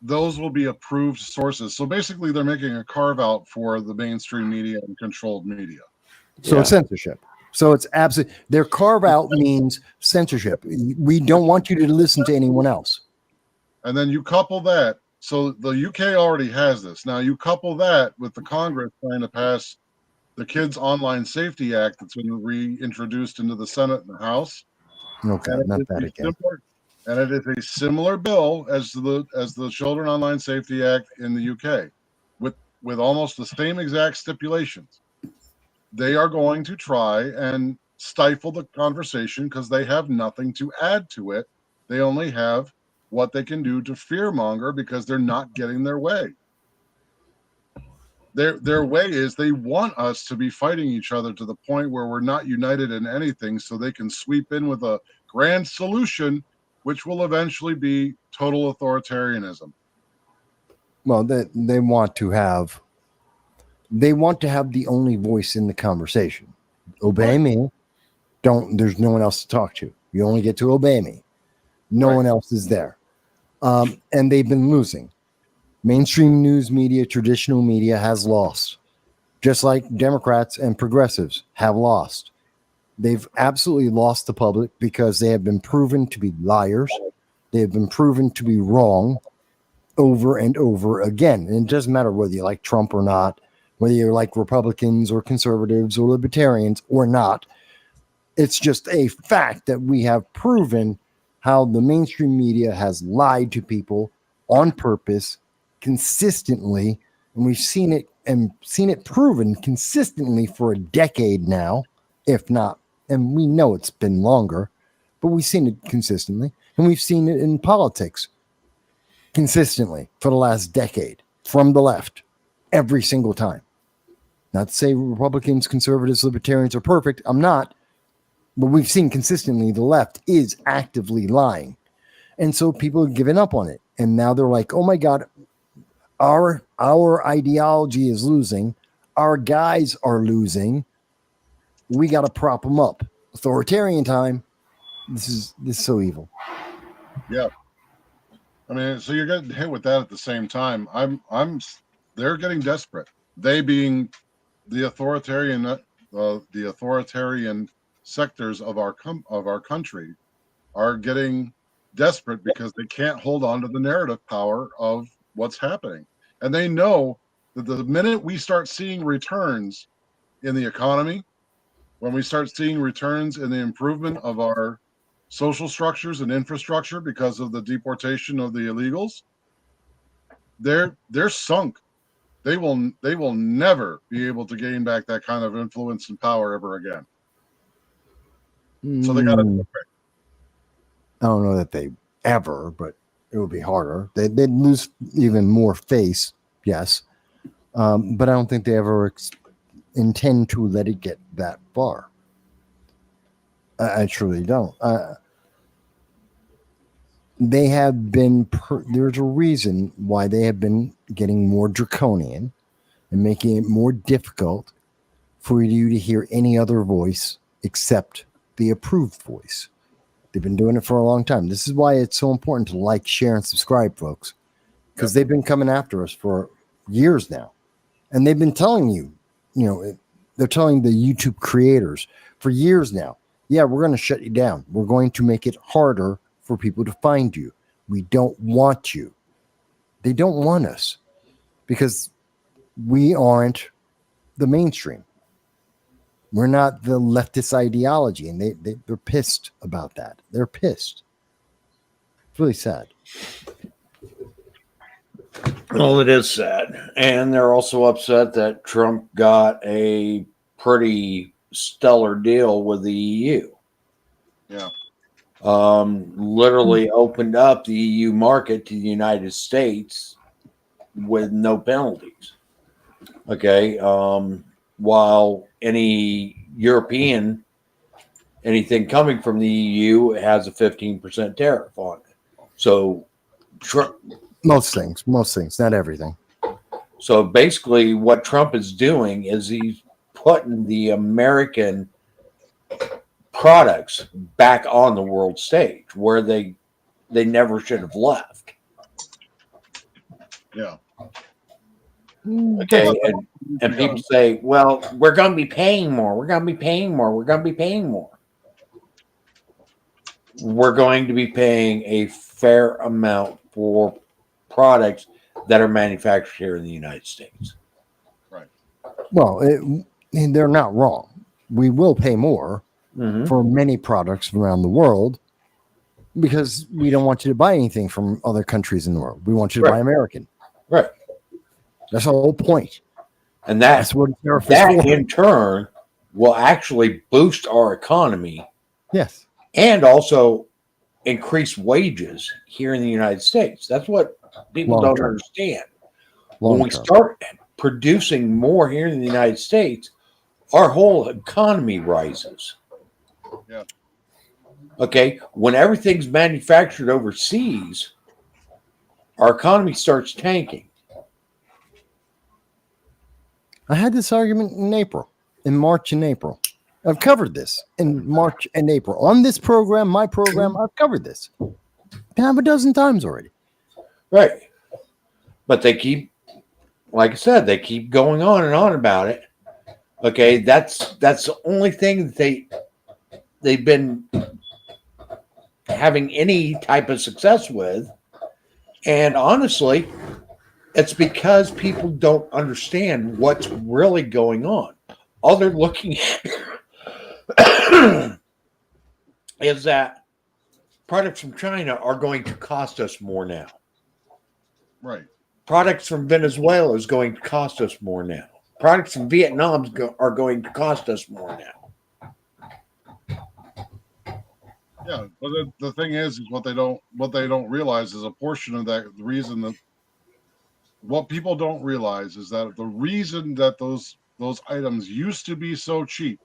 Those will be approved sources. So basically they're making a carve out for the mainstream media and controlled media. So it's censorship. So it's absolutely, their carve out means censorship. We don't want you to listen to anyone else. And then you couple that. So the UK already has this. Now you couple that with the Congress trying to pass the Kids Online Safety Act that's been reintroduced into the Senate and the House. Okay, not that again. And it is a similar bill as the Children Online Safety Act in the UK, with almost the same exact stipulations. They are going to try and stifle the conversation because they have nothing to add to it. They only have what they can do to fearmonger because they're not getting their way. Their way is they want us to be fighting each other to the point where we're not united in anything, so they can sweep in with a grand solution, which will eventually be total authoritarianism. Well, they want to have the only voice in the conversation. Obey me. There's no one else to talk to. You only get to obey me. No one else is there. And they've been losing. Mainstream news media, traditional media has lost, just like Democrats and progressives have lost. They've absolutely lost the public because they have been proven to be liars. They have been proven to be wrong over and over again. And it doesn't matter whether you like Trump or not, whether you like Republicans or conservatives or libertarians or not. It's just a fact that we have proven how the mainstream media has lied to people on purpose consistently, and we've seen it proven consistently for a decade now, if not, and we know it's been longer, but we've seen it consistently, and we've seen it in politics consistently for the last decade from the left every single time. Not to say Republicans, conservatives, libertarians are perfect. I'm not, but we've seen consistently the left is actively lying, and so people have given up on it, and now they're like, oh my God, our ideology is losing. Our guys are losing. We got to prop them up. Authoritarian time. This is so evil. Yeah. I mean, so you're getting hit with that at the same time. They're getting desperate. They being the authoritarian sectors of our country are getting desperate because they can't hold on to the narrative power of what's happening. And they know that the minute we start seeing returns in the economy, when we start seeing returns in the improvement of our social structures and infrastructure because of the deportation of the illegals, they're sunk. They will never be able to gain back that kind of influence and power ever again. So they got to. I don't know that they ever, but it would be harder. They'd lose even more face, yes. But I don't think they ever intend to let it get that far. I truly don't. They have been, there's a reason why they have been getting more draconian and making it more difficult for you to hear any other voice except the approved voice. They've been doing it for a long time. This is why it's so important to like, share, and subscribe, folks, because they've been coming after us for years now. And they've been telling you, they're telling the YouTube creators for years now, yeah, we're going to shut you down. We're going to make it harder for people to find you. We don't want you. They don't want us because we aren't the mainstream. We're not the leftist ideology, and they're pissed about that. They're pissed. It's really sad. Well, it is sad. And they're also upset that Trump got a pretty stellar deal with the EU. Yeah. Literally opened up the EU market to the United States with no penalties. Okay. While anything coming from the EU has a 15% tariff on it. So, Most things, not everything. so basically, what Trump is doing is he's putting the American products back on the world stage where they never should have left. Yeah. Okay, and people say, "Well, we're going to be paying more. We're going to be paying more. We're going to be paying more." We're going to be paying a fair amount for products that are manufactured here in the United States. Right. Well, they're not wrong. We will pay more for many products from around the world because we don't want you to buy anything from other countries in the world. We want you to buy American. Right. That's the whole point. And that's what tariff that is for. in turn will actually boost our economy. Yes. And also increase wages here in the United States. That's what people don't understand. When we start producing more here in the United States, our whole economy rises. Yeah. Okay. When everything's manufactured overseas, our economy starts tanking. I had this argument in March and April. I've covered this in March and April. On this program, my program, I've covered this half a dozen times already. Right. But they keep, like I said, they keep going on and on about it. Okay, that's the only thing that they've been having any type of success with. And honestly, it's because people don't understand what's really going on. All they're looking at is that products from China are going to cost us more now. Right. Products from Venezuela is going to cost us more now. Products from Vietnam are going to cost us more now. Yeah, but the thing is what they don't realize is a portion of that. The reason that what people don't realize is that the reason that those items used to be so cheap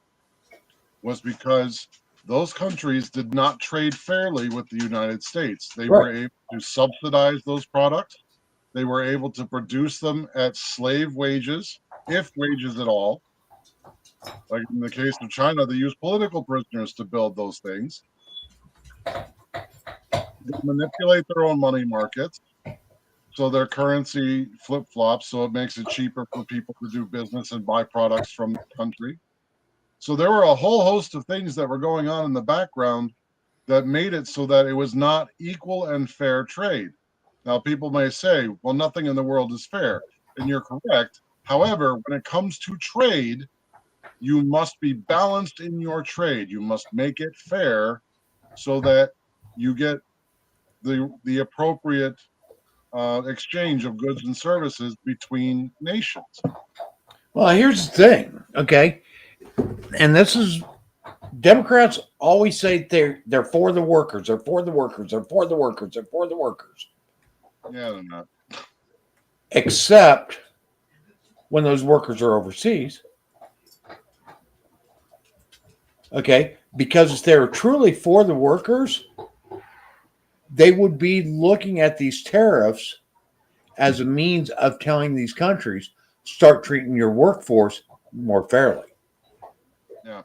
was because those countries did not trade fairly with the United States. They were able to subsidize those products. They were able to produce them at slave wages, if wages at all. Like in the case of China, they use political prisoners to build those things. They manipulate their own money markets, so their currency flip-flops, so it makes it cheaper for people to do business and buy products from the country. So there were a whole host of things that were going on in the background that made it so that it was not equal and fair trade. Now, people may say, well, nothing in the world is fair, and you're correct. However, when it comes to trade, you must be balanced in your trade. You must make it fair so that you get the appropriate exchange of goods and services between nations. Well, here's the thing, okay? And this is Democrats always say they're for the workers, they're for the workers, they're for the workers, they're for the workers. Yeah, they're not. Except when those workers are overseas. Okay, because if they're truly for the workers, they would be looking at these tariffs as a means of telling these countries, start treating your workforce more fairly. Yeah.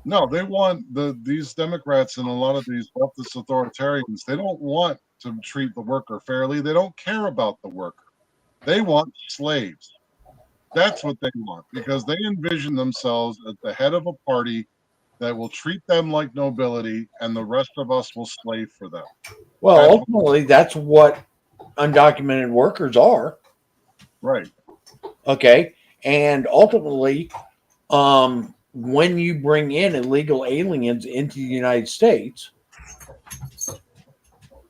No, they want these Democrats and a lot of these leftist authoritarians, they don't want to treat the worker fairly. They don't care about the worker. They want slaves. That's what they want, because they envision themselves as the head of a party that will treat them like nobility, and the rest of us will slave for them. Well, ultimately, that's what undocumented workers are. Right. Okay. And ultimately, when you bring in illegal aliens into the United States,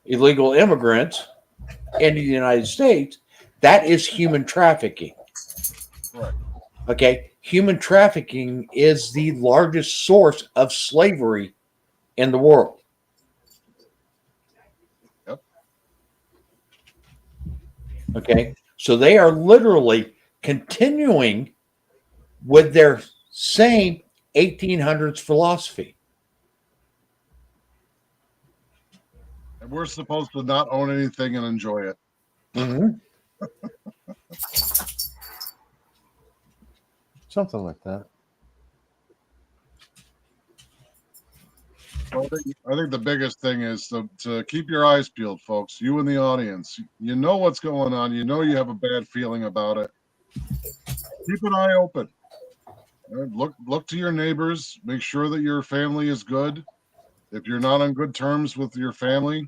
illegal immigrants, in the United States, that is human trafficking. Right. Okay. Human trafficking is the largest source of slavery in the world. Yep. Okay. So they are literally continuing with their same 1800s philosophy. And we're supposed to not own anything and enjoy it. Mm-hmm. Something like that. So I think the biggest thing is to keep your eyes peeled, folks. You in the audience, you know what's going on. You know you have a bad feeling about it. Keep an eye open. Look to your neighbors. Make sure that your family is good. If you're not on good terms with your family,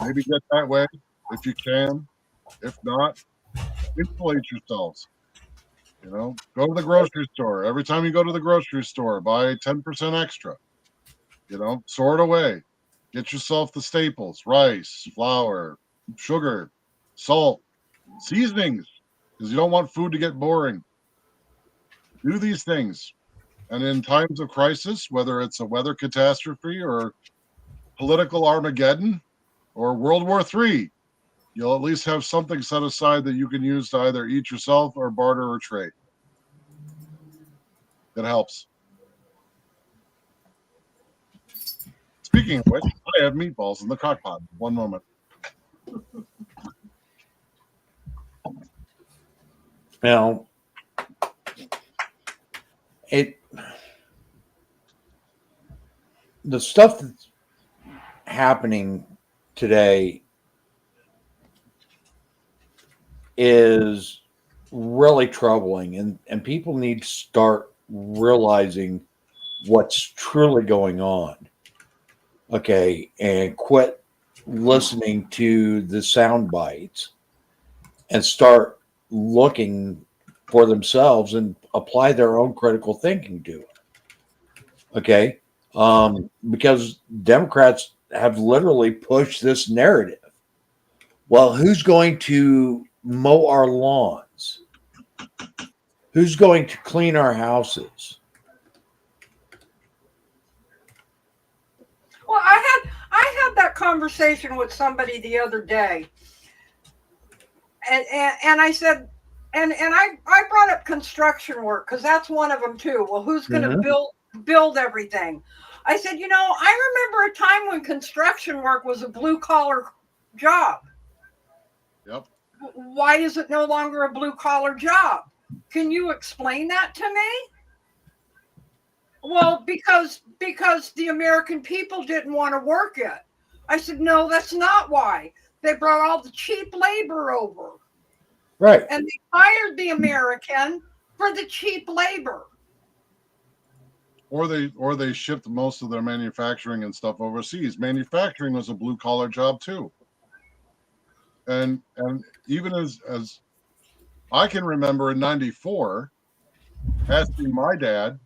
maybe get that way if you can. If not, insulate yourselves. Go to the grocery store. Every time you go to the grocery store, buy 10% extra. Sort away. Get yourself the staples: rice, flour, sugar, salt, seasonings, because you don't want food to get boring. Do these things. And in times of crisis, whether it's a weather catastrophe or political Armageddon or World War III, you'll at least have something set aside that you can use to either eat yourself or barter or trade. That helps. Speaking of which, I have meatballs in the crock pot. One moment. Now, the stuff that's happening today is really troubling, and people need to start realizing what's truly going on. Okay, and quit listening to the sound bites and start looking for themselves and apply their own critical thinking to it. Okay, because Democrats have literally pushed this narrative. Well, who's going to mow our lawns? Who's going to clean our houses? Well, I had that conversation with somebody the other day, and I said, and I brought up construction work because that's one of them too. Well, who's going to build everything? I said, I remember a time when construction work was a blue collar job. Yep. Why is it no longer a blue collar job? Can you explain that to me? Well, because the American people didn't want to work it. I said, no, that's not why. They brought all the cheap labor over. Right. And they hired the American for the cheap labor. Or they shipped most of their manufacturing and stuff overseas. Manufacturing was a blue collar job too. And even as I can remember in '94 asking my dad,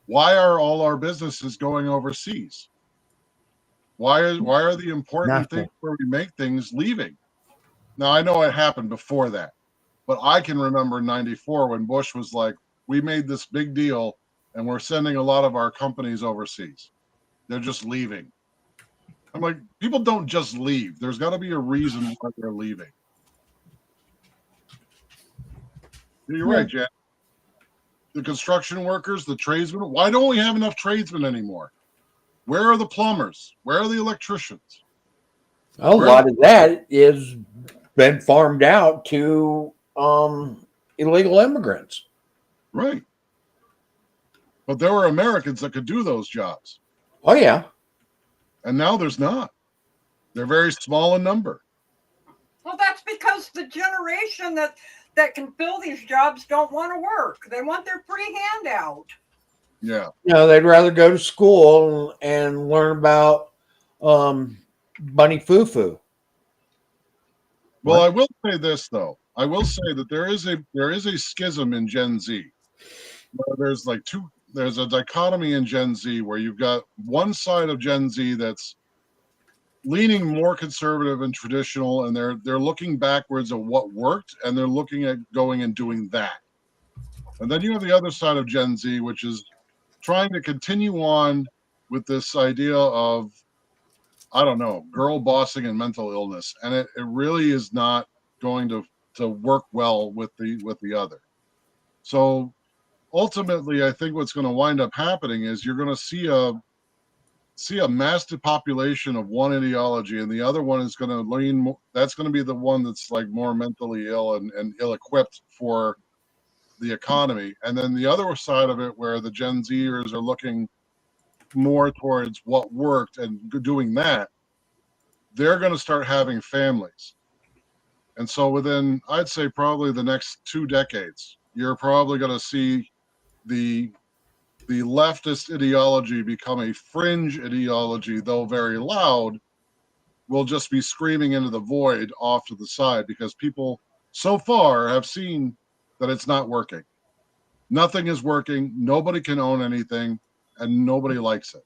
why are all our businesses going overseas? Why are the important things where we make things leaving? Now I know it happened before that, but I can remember in '94 when Bush was like, we made this big deal and we're sending a lot of our companies overseas. They're just leaving. I'm like, people don't just leave. There's got to be a reason why they're leaving. You're right, Jack. The construction workers, the tradesmen. Why don't we have enough tradesmen anymore? Where are the plumbers? Where are the electricians? A lot of that is been farmed out to illegal immigrants. Right. But there were Americans that could do those jobs. Oh, yeah. And now there's not. They're very small in number. Well, that's because the generation that can fill these jobs don't want to work. They want their free handout. Yeah. They'd rather go to school and learn about bunny foo-foo. Well, I will say this though. I will say that there is a schism in Gen Z. There's a dichotomy in Gen Z where you've got one side of Gen Z that's leaning more conservative and traditional, and they're looking backwards at what worked, and they're looking at going and doing that. And then you have the other side of Gen Z, which is trying to continue on with this idea of, I don't know, girl bossing and mental illness, and it really is not going to work well with the other. So ultimately, I think what's going to wind up happening is you're going to see a mass depopulation of one ideology, and the other one is going to lean more, that's going to be the one that's like more mentally ill and ill-equipped for the economy. And then the other side of it, where the Gen Zers are looking more towards what worked and doing that, they're going to start having families. And so within, I'd say, probably the next 2 decades, you're probably going to see the leftist ideology become a fringe ideology, though very loud, will just be screaming into the void off to the side, because people so far have seen that it's not working. Nothing is working. Nobody can own anything, and nobody likes it.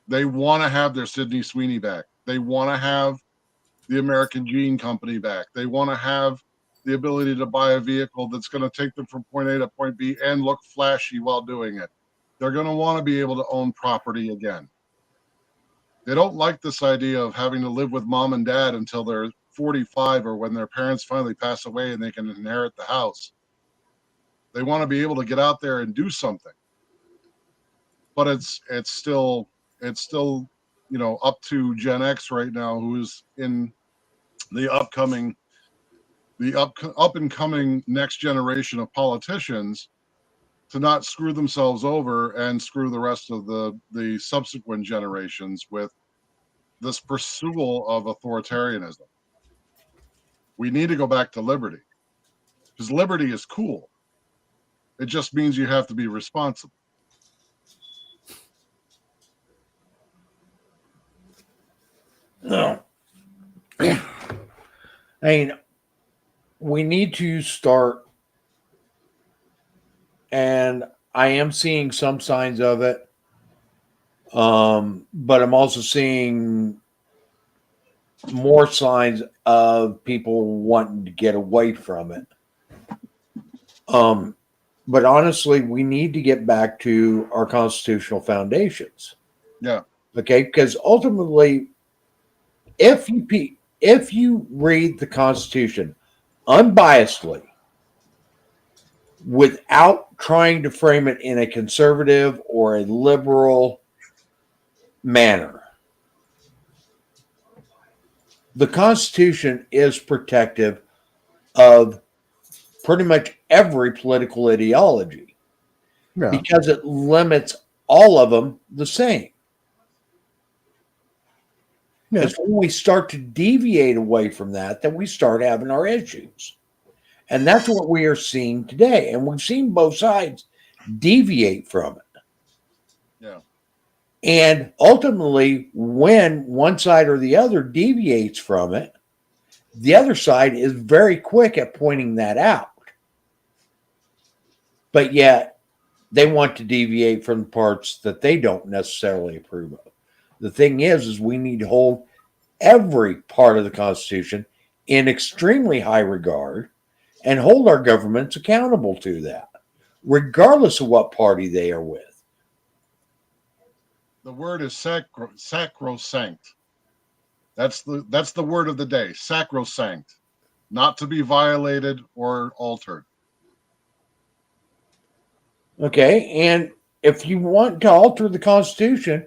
They want to have their Sydney Sweeney back. They want to have the American Gene Company back. They want to have the ability to buy a vehicle that's going to take them from point A to point B and look flashy while doing it. They're going to want to be able to own property again. They don't like this idea of having to live with mom and dad until they're 45, or when their parents finally pass away and they can inherit the house. They want to be able to get out there and do something. But it's still up to Gen X right now, who is in the up and coming next generation of politicians, to not screw themselves over and screw the rest of the subsequent generations with this pursuit of authoritarianism. We need to go back to liberty, because liberty is cool. It just means you have to be responsible. No. I mean, we need to start, and I am seeing some signs of it, but I'm also seeing more signs of people wanting to get away from it. But honestly, we need to get back to our constitutional foundations. Yeah. Okay, because ultimately, if you read the Constitution unbiasedly, without trying to frame it in a conservative or a liberal manner, the Constitution is protective of pretty much every political ideology, because it limits all of them the same. Yeah. It's when we start to deviate away from that we start having our issues. And that's what we are seeing today. And we've seen both sides deviate from it. Yeah. And ultimately, when one side or the other deviates from it, the other side is very quick at pointing that out. But yet, they want to deviate from the parts that they don't necessarily approve of. The thing is we need to hold every part of the Constitution in extremely high regard and hold our governments accountable to that, regardless of what party they are with. The word is sacrosanct. That's the word of the day, sacrosanct, not to be violated or altered. Okay, and if you want to alter the Constitution,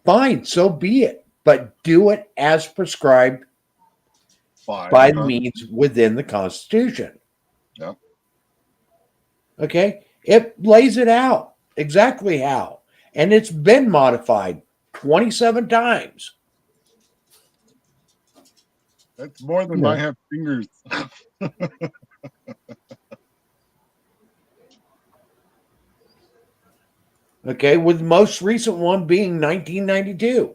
fine, so be it. But do it as prescribed by the means within the Constitution. Yeah. Okay, it lays it out exactly how, and it's been modified 27 times. That's more than I have fingers. Okay, with the most recent one being 1992.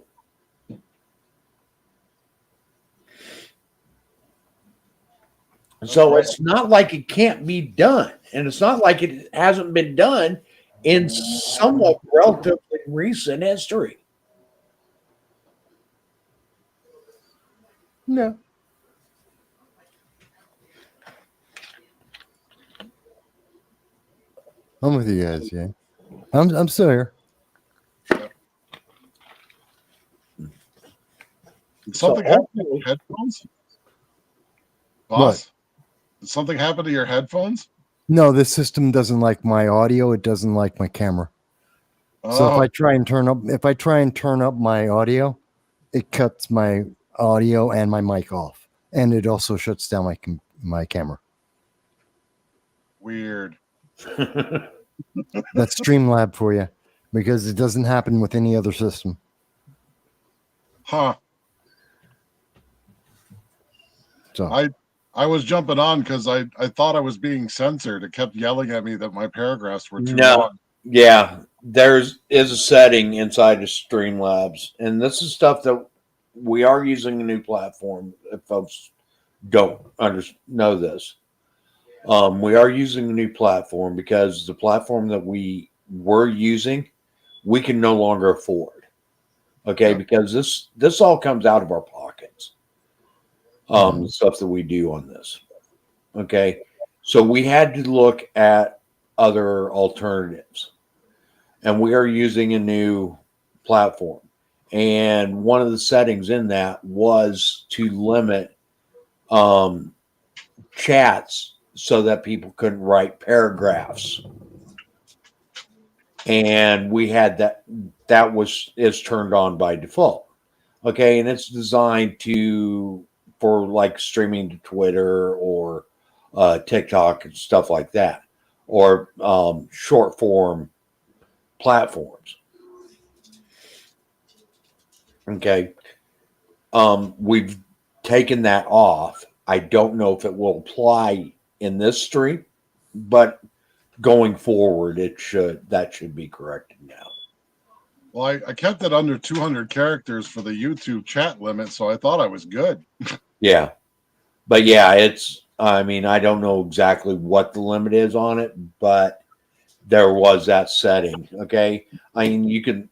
So it's not like it can't be done. And it's not like it hasn't been done in somewhat relatively recent history. No. I'm with you guys. Yeah. I'm still here. Did something happen to your headphones? Boss? Did something happen to your headphones? No, this system doesn't like my audio. It doesn't like my camera. So if Oh, I try and turn up my audio, it cuts my audio and my mic off, and it also shuts down my camera. weird. That's Streamlab for you, because it doesn't happen with any other system. Huh. So I was jumping on because I thought I was being censored. It kept yelling at me that my paragraphs were too No. long. Yeah, is a setting inside of Streamlabs, and this is stuff that we are using a new platform. If folks don't know this, we are using a new platform because the platform that we were using, we can no longer afford. Okay, Yeah. because this all comes out of our pockets. The stuff that we do on this. Okay, so we had to look at other alternatives, and we are using a new platform. And one of the settings in that was to limit chats so that people couldn't write paragraphs. And we had that is turned on by default. Okay, and it's designed for like streaming to Twitter or TikTok and stuff like that, or short form platforms. Okay. We've taken that off. I don't know if it will apply in this stream, but going forward, that should be corrected now. Well, I kept it under 200 characters for the YouTube chat limit, so I thought I was good. Yeah. But yeah, I mean, I don't know exactly what the limit is on it, but there was that setting. Okay. I mean, you can,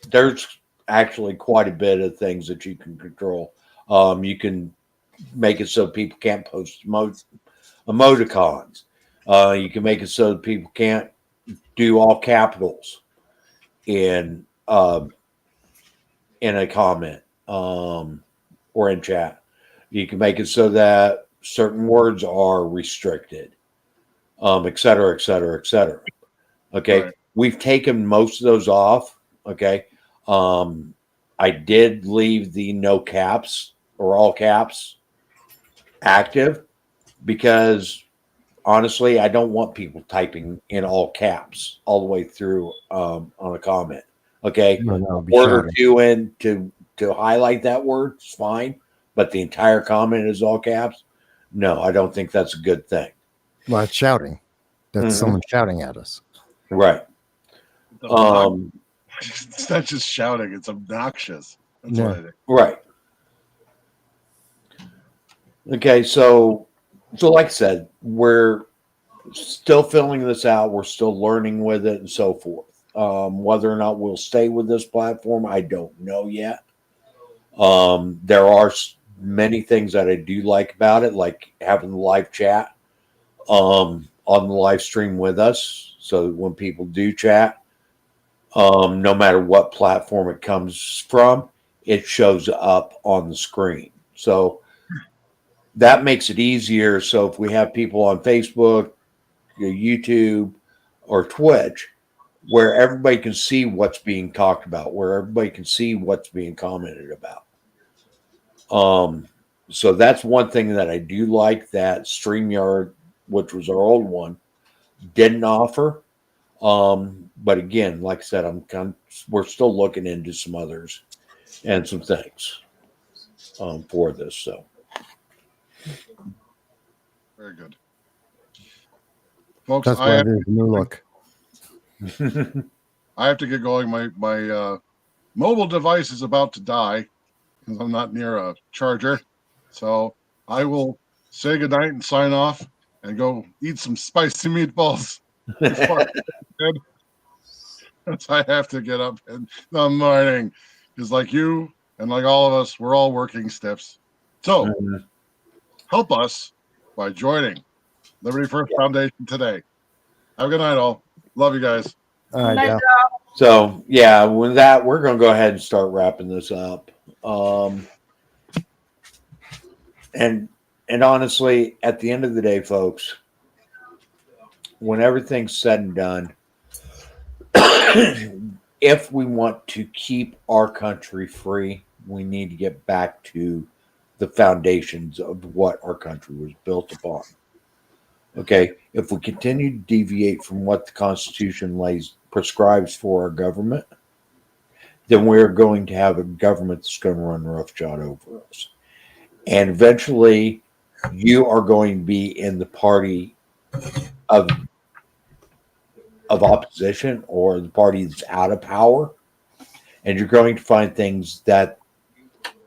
there's actually quite a bit of things that you can control. You can make it so people can't post emoticons. You can make it so that people can't do all capitals in a comment or in chat. You can make it so that certain words are restricted, et cetera, et cetera, et cetera. Okay. Right. We've taken most of those off. Okay. I did leave the no caps or all caps active because honestly, I don't want people typing in all caps all the way through on a comment. Okay. No, A be word or shouting. two in to highlight that word is fine, but the entire comment is all caps. No, I don't think that's a good thing. Well, it's shouting. That's Mhm. someone shouting at us. Right. It's not just shouting; it's obnoxious. That's No. what I think. Right. Okay, so like I said, we're still filling this out. We're still learning with it and so forth. Whether or not we'll stay with this platform, I don't know yet. There are many things that I do like about it, like having the live chat on the live stream with us. So when people do chat, no matter what platform it comes from, it shows up on the screen. So that makes it easier. So if we have people on Facebook, YouTube, or Twitch, where everybody can see what's being talked about, where everybody can see what's being commented about. So that's one thing that I do like that StreamYard, which was our old one, didn't offer. But again, like I said, we're still looking into some others and some things for this. So Very good, folks. That's why there's a new look. I have to get going. My mobile device is about to die because I'm not near a charger. So I will say goodnight and sign off and go eat some spicy meatballs before I have to get up in the morning. Because like you, And like all of us, we're all working stiffs. So help us by joining Liberty First Foundation today. Have a good night, all. Love you guys. All right, Night, Dal. So yeah, with that, we're going to go ahead and start wrapping this up. And honestly, at the end of the day, folks, when everything's said and done, if we want to keep our country free, we need to get back to the foundations of what our country was built upon. Okay, if we continue to deviate from what the Constitution prescribes for our government, then we're going to have a government that's going to run roughshod over us. And eventually, you are going to be in the party of opposition or the party that's out of power, and you're going to find things that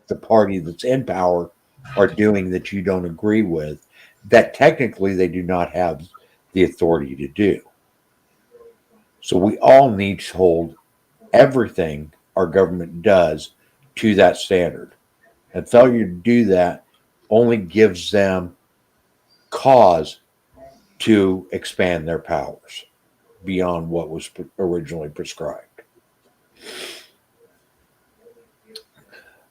the party that's in power are doing that you don't agree with, that technically they do not have the authority to do. So we all need to hold everything our government does to that standard. And failure to do that only gives them cause to expand their powers beyond what was originally prescribed.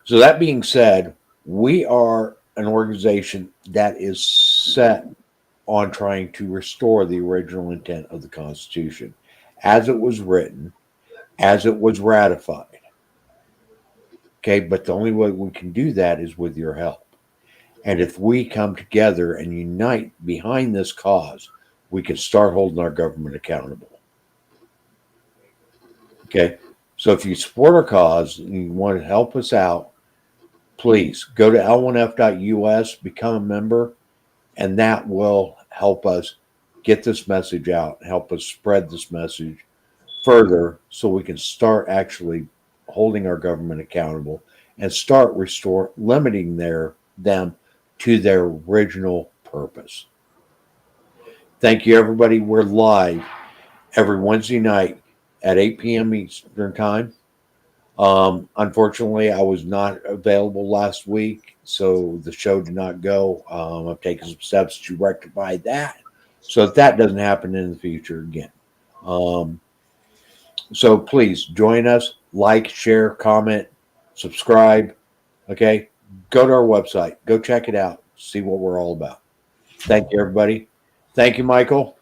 So that being said, we are an organization that is set on trying to restore the original intent of the Constitution as it was written, as it was ratified. Okay, but the only way we can do that is with your help. And if we come together and unite behind this cause, we can start holding our government accountable. Okay, so if you support our cause and you want to help us out, please go to l1f.us, become a member, and that will help us get this message out, help us spread this message further so we can start actually holding our government accountable and start limiting them to their original purpose. Thank you, everybody. We're live every Wednesday night at 8 p.m. Eastern Time. Unfortunately, I was not available last week, so the show did not go. I've taken some steps to rectify that so that doesn't happen in the future again. So please join us, like, share, comment, subscribe. Okay, go to our website, go check it out, see what we're all about. Thank you, everybody. Thank you, Michael.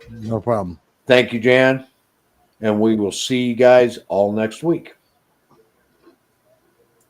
No problem. Thank you, Jan. And we will see you guys all next week.